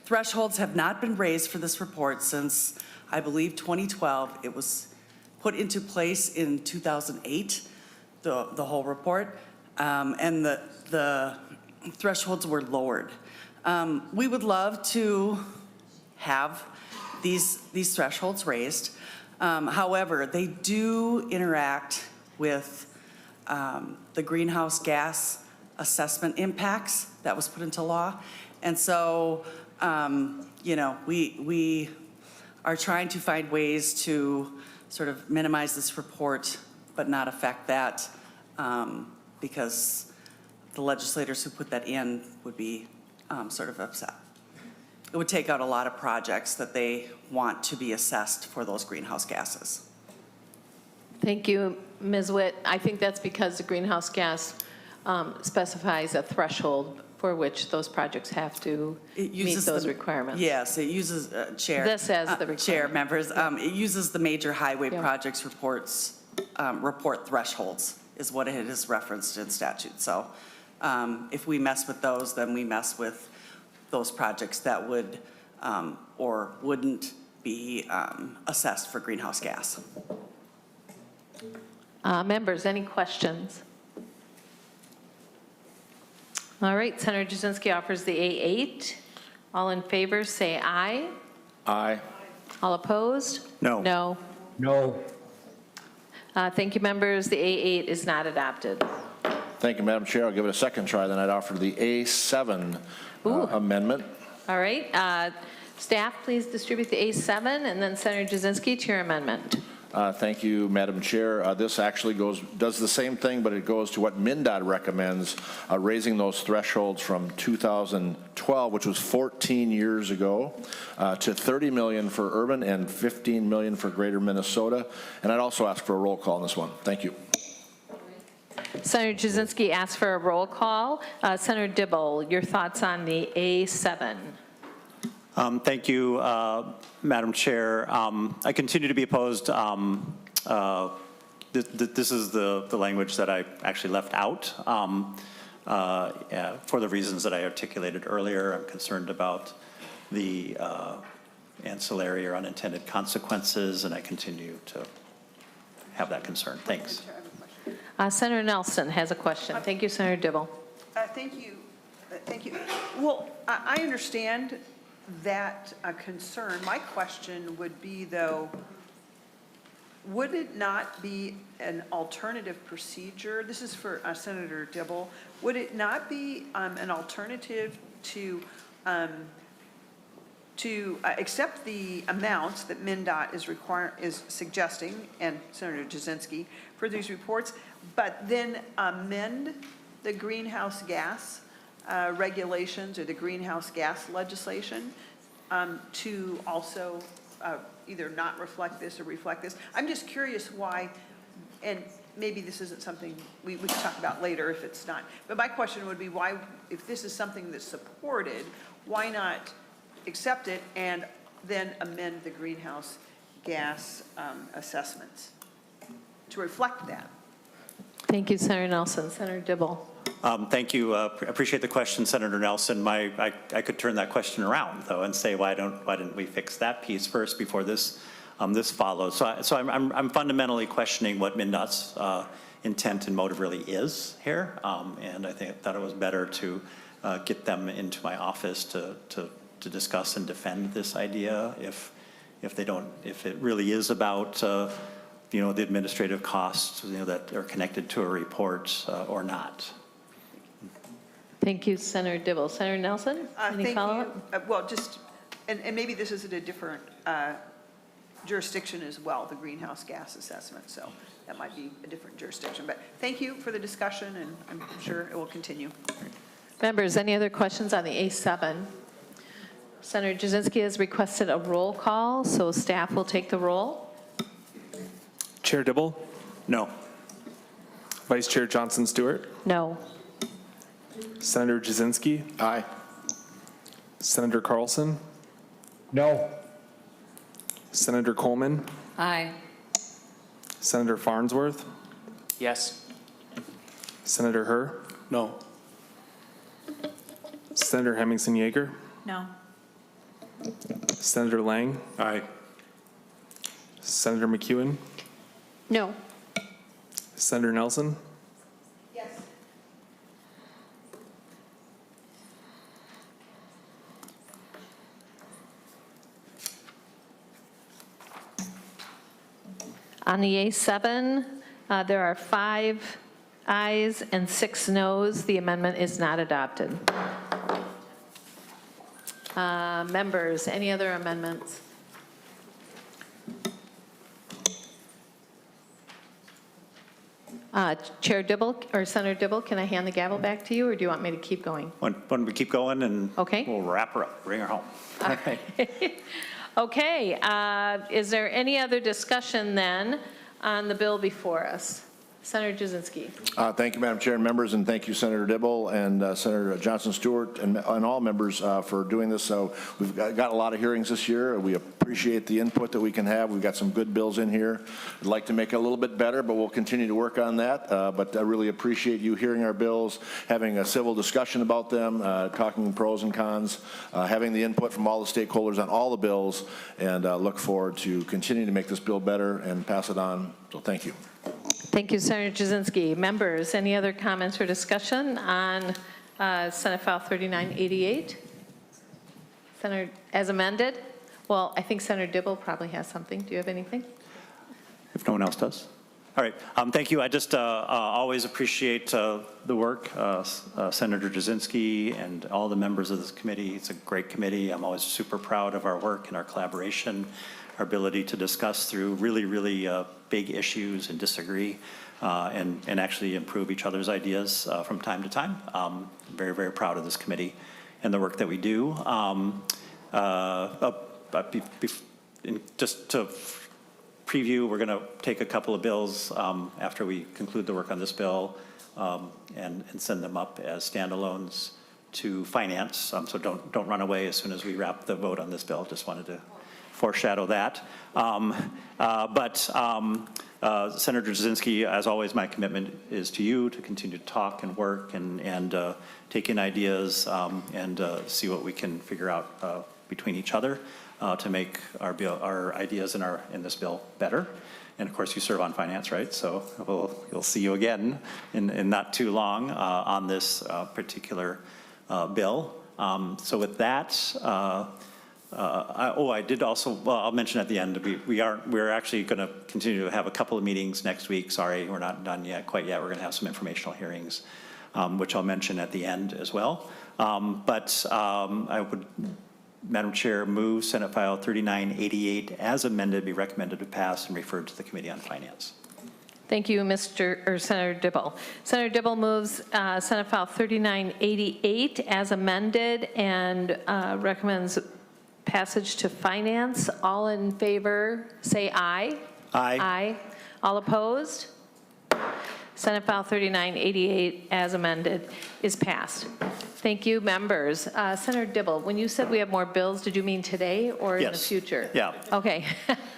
thresholds have not been raised for this report since, I believe, 2012. It was put into place in 2008, the whole report, and the thresholds were lowered. We would love to have these thresholds raised. However, they do interact with the greenhouse gas assessment impacts that was put into law. And so, you know, we are trying to find ways to sort of minimize this report, but not affect that, because the legislators who put that in would be sort of upset. It would take out a lot of projects that they want to be assessed for those greenhouse gases. Thank you, Ms. Witt. I think that's because the greenhouse gas specifies a threshold for which those projects have to meet those requirements. Yes, it uses, Chair. This has the requirement. Chair, members, it uses the major highway projects report thresholds is what it is referenced in statute. So if we mess with those, then we mess with those projects that would or wouldn't be assessed for greenhouse gas. Members, any questions? All right, Senator Jasinski offers the A8. All in favor, say aye. Aye. All opposed? No. No. No. Thank you, members. The A8 is not adopted. Thank you, Madam Chair. I'll give it a second try. Then I'd offer the A7 amendment. All right. Staff, please distribute the A7, and then Senator Jasinski to your amendment. Thank you, Madam Chair. This actually does the same thing, but it goes to what MnDOT recommends, raising those thresholds from 2012, which was 14 years ago, to 30 million for urban and 15 million for greater Minnesota. And I'd also ask for a roll call on this one. Thank you. Senator Jasinski asked for a roll call. Senator Dibble, your thoughts on the A7? Thank you, Madam Chair. I continue to be opposed. This is the language that I actually left out for the reasons that I articulated earlier. I'm concerned about the ancillary or unintended consequences, and I continue to have that concern. Thanks. Senator Nelson has a question. Thank you, Senator Dibble. Thank you. Thank you. Well, I understand that concern. My question would be, though, would it not be an alternative procedure? This is for Senator Dibble. Would it not be an alternative to accept the amounts that MnDOT is suggesting, and Senator Jasinski, for these reports, but then amend the greenhouse gas regulations or the greenhouse gas legislation to also either not reflect this or reflect this? I'm just curious why, and maybe this isn't something we can talk about later if it's not, but my question would be why, if this is something that's supported, why not accept it and then amend the greenhouse gas assessments to reflect that? Thank you, Senator Nelson. Senator Dibble. Thank you. Appreciate the question, Senator Nelson. I could turn that question around, though, and say, why didn't we fix that piece first before this this follows. So I'm fundamentally questioning what MnDOT's intent and motive really is here, and I thought it was better to get them into my office to discuss and defend this idea if it really is about the administrative costs that are connected to a report or not. Thank you, Senator Dibble. Senator Nelson, any follow-up? Well, just, and maybe this is at a different jurisdiction as well, the greenhouse gas assessment, so that might be a different jurisdiction. But thank you for the discussion, and I'm sure it will continue. Members, any other questions on the A7? Senator Jasinski has requested a roll call, so staff will take the roll. Chair Dibble? No. Vice Chair Johnson Stewart? No. Senator Jasinski? Aye. Senator Carlson? No. Senator Coleman? Aye. Senator Farnsworth? Yes. Senator Herr? No. Senator Hemmingson Yeager? No. Senator Lang? Aye. Senator McEwen? No. Senator Nelson? Yes. On the A7, there are 5 ayes and 6 noes. The amendment is not adopted. Members, any other amendments? Chair Dibble, or Senator Dibble, can I hand the gavel back to you, or do you want me to keep going? Why don't we keep going and Okay. we'll wrap her up, bring her home. All right. Okay, is there any other discussion then on the bill before us? Senator Jasinski. Thank you, Madam Chair and members, and thank you, Senator Dibble and Senator Johnson Stewart and all members for doing this. So we've got a lot of hearings this year. We appreciate the input that we can have. We've got some good bills in here. I'd like to make it a little bit better, but we'll continue to work on that. But I really appreciate you hearing our bills, having a civil discussion about them, talking pros and cons, having the input from all the stakeholders on all the bills, and look forward to continuing to make this bill better and pass it on. So thank you. Thank you, Senator Jasinski. Members, any other comments or discussion on Senate File 3988? Senator, as amended? Well, I think Senator Dibble probably has something. Do you have anything? If no one else does. All right, thank you. I just always appreciate the work, Senator Jasinski and all the members of this committee. It's a great committee. I'm always super proud of our work and our collaboration, our ability to discuss through really big issues and disagree and actually improve each other's ideas from time to time. Very proud of this committee and the work that we do. Just to preview, we're going to take a couple of bills after we conclude the work on this bill and send them up as standalones to finance. So don't run away as soon as we wrap the vote on this bill. Just wanted to foreshadow that. Senator Jasinski, as always, my commitment is to you to continue to talk and work and take in ideas and see what we can figure out between each other to make our ideas in this bill better. And of course, you serve on finance, right? So you'll see you again in not too long on this particular bill. So with that, I did also, well, I'll mention at the end, we're actually going to continue to have a couple of meetings next week. Sorry, we're not done quite yet. We're going to have some informational hearings, which I'll mention at the end as well. I would, Madam Chair, move Senate File 3988 as amended be recommended to pass and referred to the Committee on Finance. Thank you, Senator Dibble. Senator Dibble moves Senate File 3988 as amended and recommends passage to finance. All in favor, say aye. Aye. Aye. All opposed? Senate File 3988 as amended is passed. Thank you, members. Senator Dibble, when you said we have more bills, did you mean today or in the future? Yeah. Okay.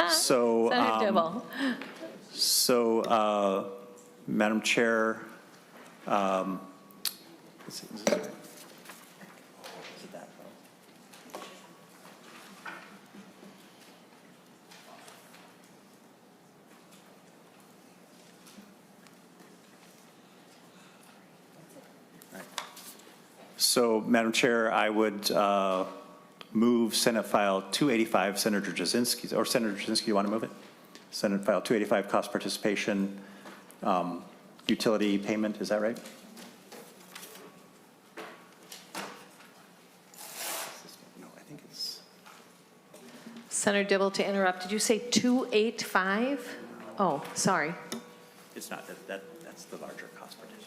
So, Senator Dibble. So, Madam Chair, let's see, is this right? Is it that? So, Madam Chair, I would move Senate File 285, Senator Jasinski, or Senator Jasinski, you want to move it? Senate File 285, cost participation, utility payment, is that right? No, I think it's... Senator Dibble, to interrupt, did you say 285? Oh, sorry. It's not, that's the larger cost participation.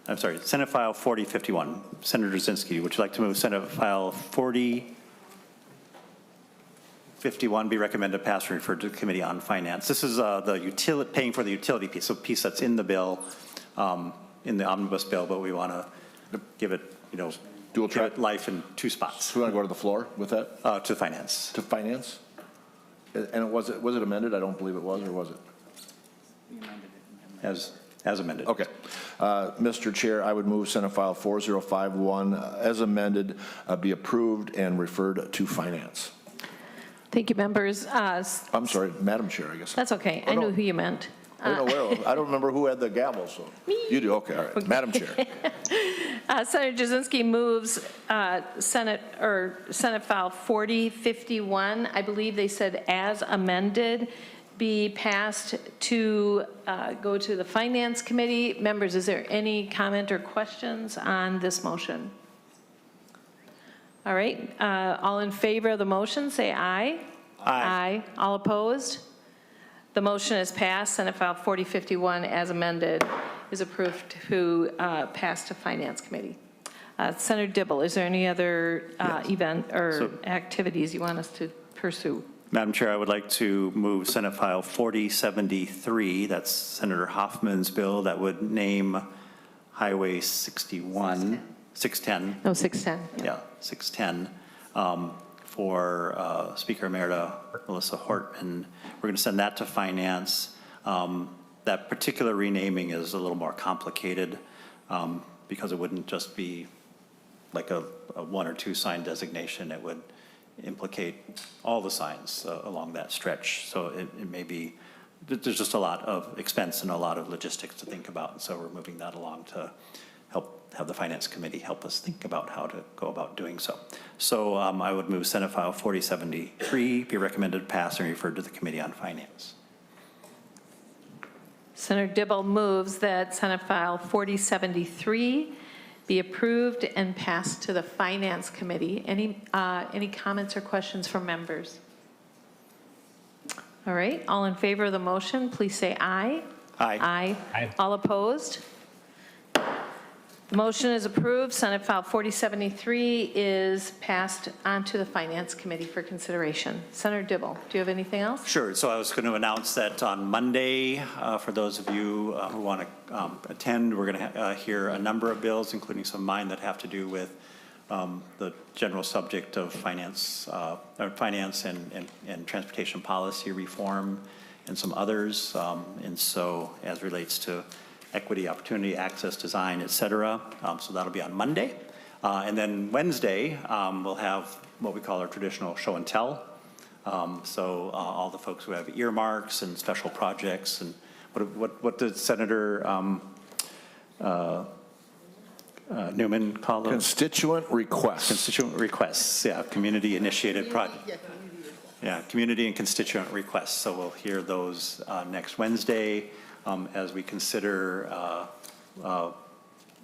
I'm sorry, Senate File 4051. Senator Jasinski, would you like to move Senate File 4051 be recommended pass and referred to the Committee on Finance? This is the utility, paying for the utility piece, so piece that's in the bill, in the omnibus bill, but we want to give it, you know, dual give it life in two spots. Do we want to go to the floor with that? To finance. To finance? And was it amended? I don't believe it was, or was it? As amended. Okay. Mr. Chair, I would move Senate File 4051 as amended be approved and referred to finance. Thank you, members. I'm sorry, Madam Chair, I guess. That's okay. I knew who you meant. I don't remember who had the gavel, so. Me. You do, okay, all right. Okay. Madam Chair. Senator Jasinski moves Senate File 4051, I believe they said as amended, be passed to go to the Finance Committee. Members, is there any comment or questions on this motion? All right, all in favor of the motion, say aye. Aye. All opposed? The motion is passed. Senate File 4051 as amended is approved to pass to Finance Committee. Senator Dibble, is there any other event or activities you want us to pursue? Madam Chair, I would like to move Senate File 4073, that's Senator Hoffman's bill that would name Highway 610. No, 610. Yeah, 610 for Speaker Emerita Melissa Hortman. We're going to send that to Finance. That particular renaming is a little more complicated because it wouldn't just be like a one or two sign designation. It would implicate all the signs along that stretch. So it may be, there's just a lot of expense and a lot of logistics to think about. And so we're moving that along to help have the Finance Committee help us think about how to go about doing so. So I would move Senate File 4073 be recommended pass and referred to the Committee on Finance. Senator Dibble moves that Senate File 4073 be approved and passed to the Finance Committee. Any comments or questions from members? All right, all in favor of the motion, please say aye. Aye. Aye. All opposed? The motion is approved. Senate File 4073 is passed on to the Finance Committee for consideration. Senator Dibble, do you have anything else? Sure. So I was going to announce that on Monday, for those of you who want to attend, we're going to hear a number of bills, including some of mine that have to do with the general subject of finance and transportation policy reform and some others. And so as relates to equity, opportunity, access, design, et cetera. So that'll be on Monday. And then Wednesday, we'll have what we call our traditional show and tell. So all the folks who have earmarks and special projects and what did Senator Newman call them? Constituent requests. Constituent requests, yeah, community initiated project. Yeah, community and constituent requests. So we'll hear those next Wednesday. As we consider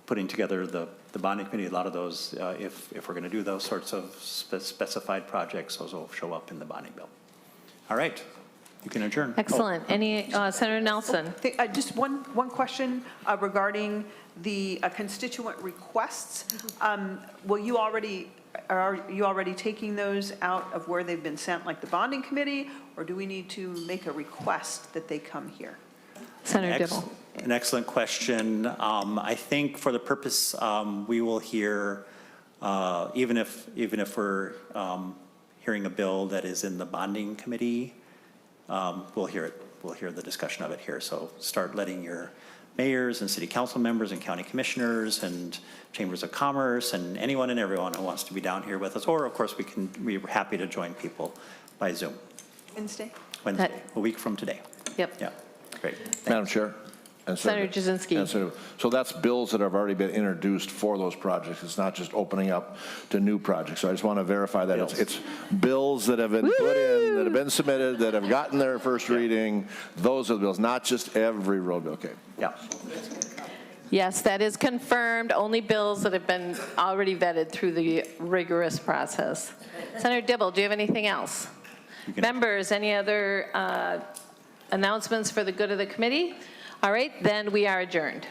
putting together the bonding committee, a lot of those, if we're going to do those sorts of specified projects, those will show up in the bonding bill. All right, you can adjourn. Excellent. Any, Senator Nelson? Just one question regarding the constituent requests. Are you already taking those out of where they've been sent, like the bonding committee, or do we need to make a request that they come here? Senator Dibble. An excellent question. I think for the purpose, we will hear, even if we're hearing a bill that is in the bonding committee, we'll hear it. We'll hear the discussion of it here. So start letting your mayors and city council members and county commissioners and chambers of commerce and anyone and everyone who wants to be down here with us. Or of course we're happy to join people by Zoom. Wednesday? Wednesday, a week from today. Yep. Yeah. Great. Madam Chair. Senator Jasinski. So that's bills that have already been introduced for those projects. It's not just opening up to new projects. So I just want to verify that it's bills that have been put in, that have been submitted, that have gotten their first reading. Those are the bills, not just every road bill. Okay. Yeah. Yes, that is confirmed. Only bills that have been already vetted through the rigorous process. Senator Dibble, do you have anything else? Members, any other announcements for the good of the committee? All right, then we are adjourned.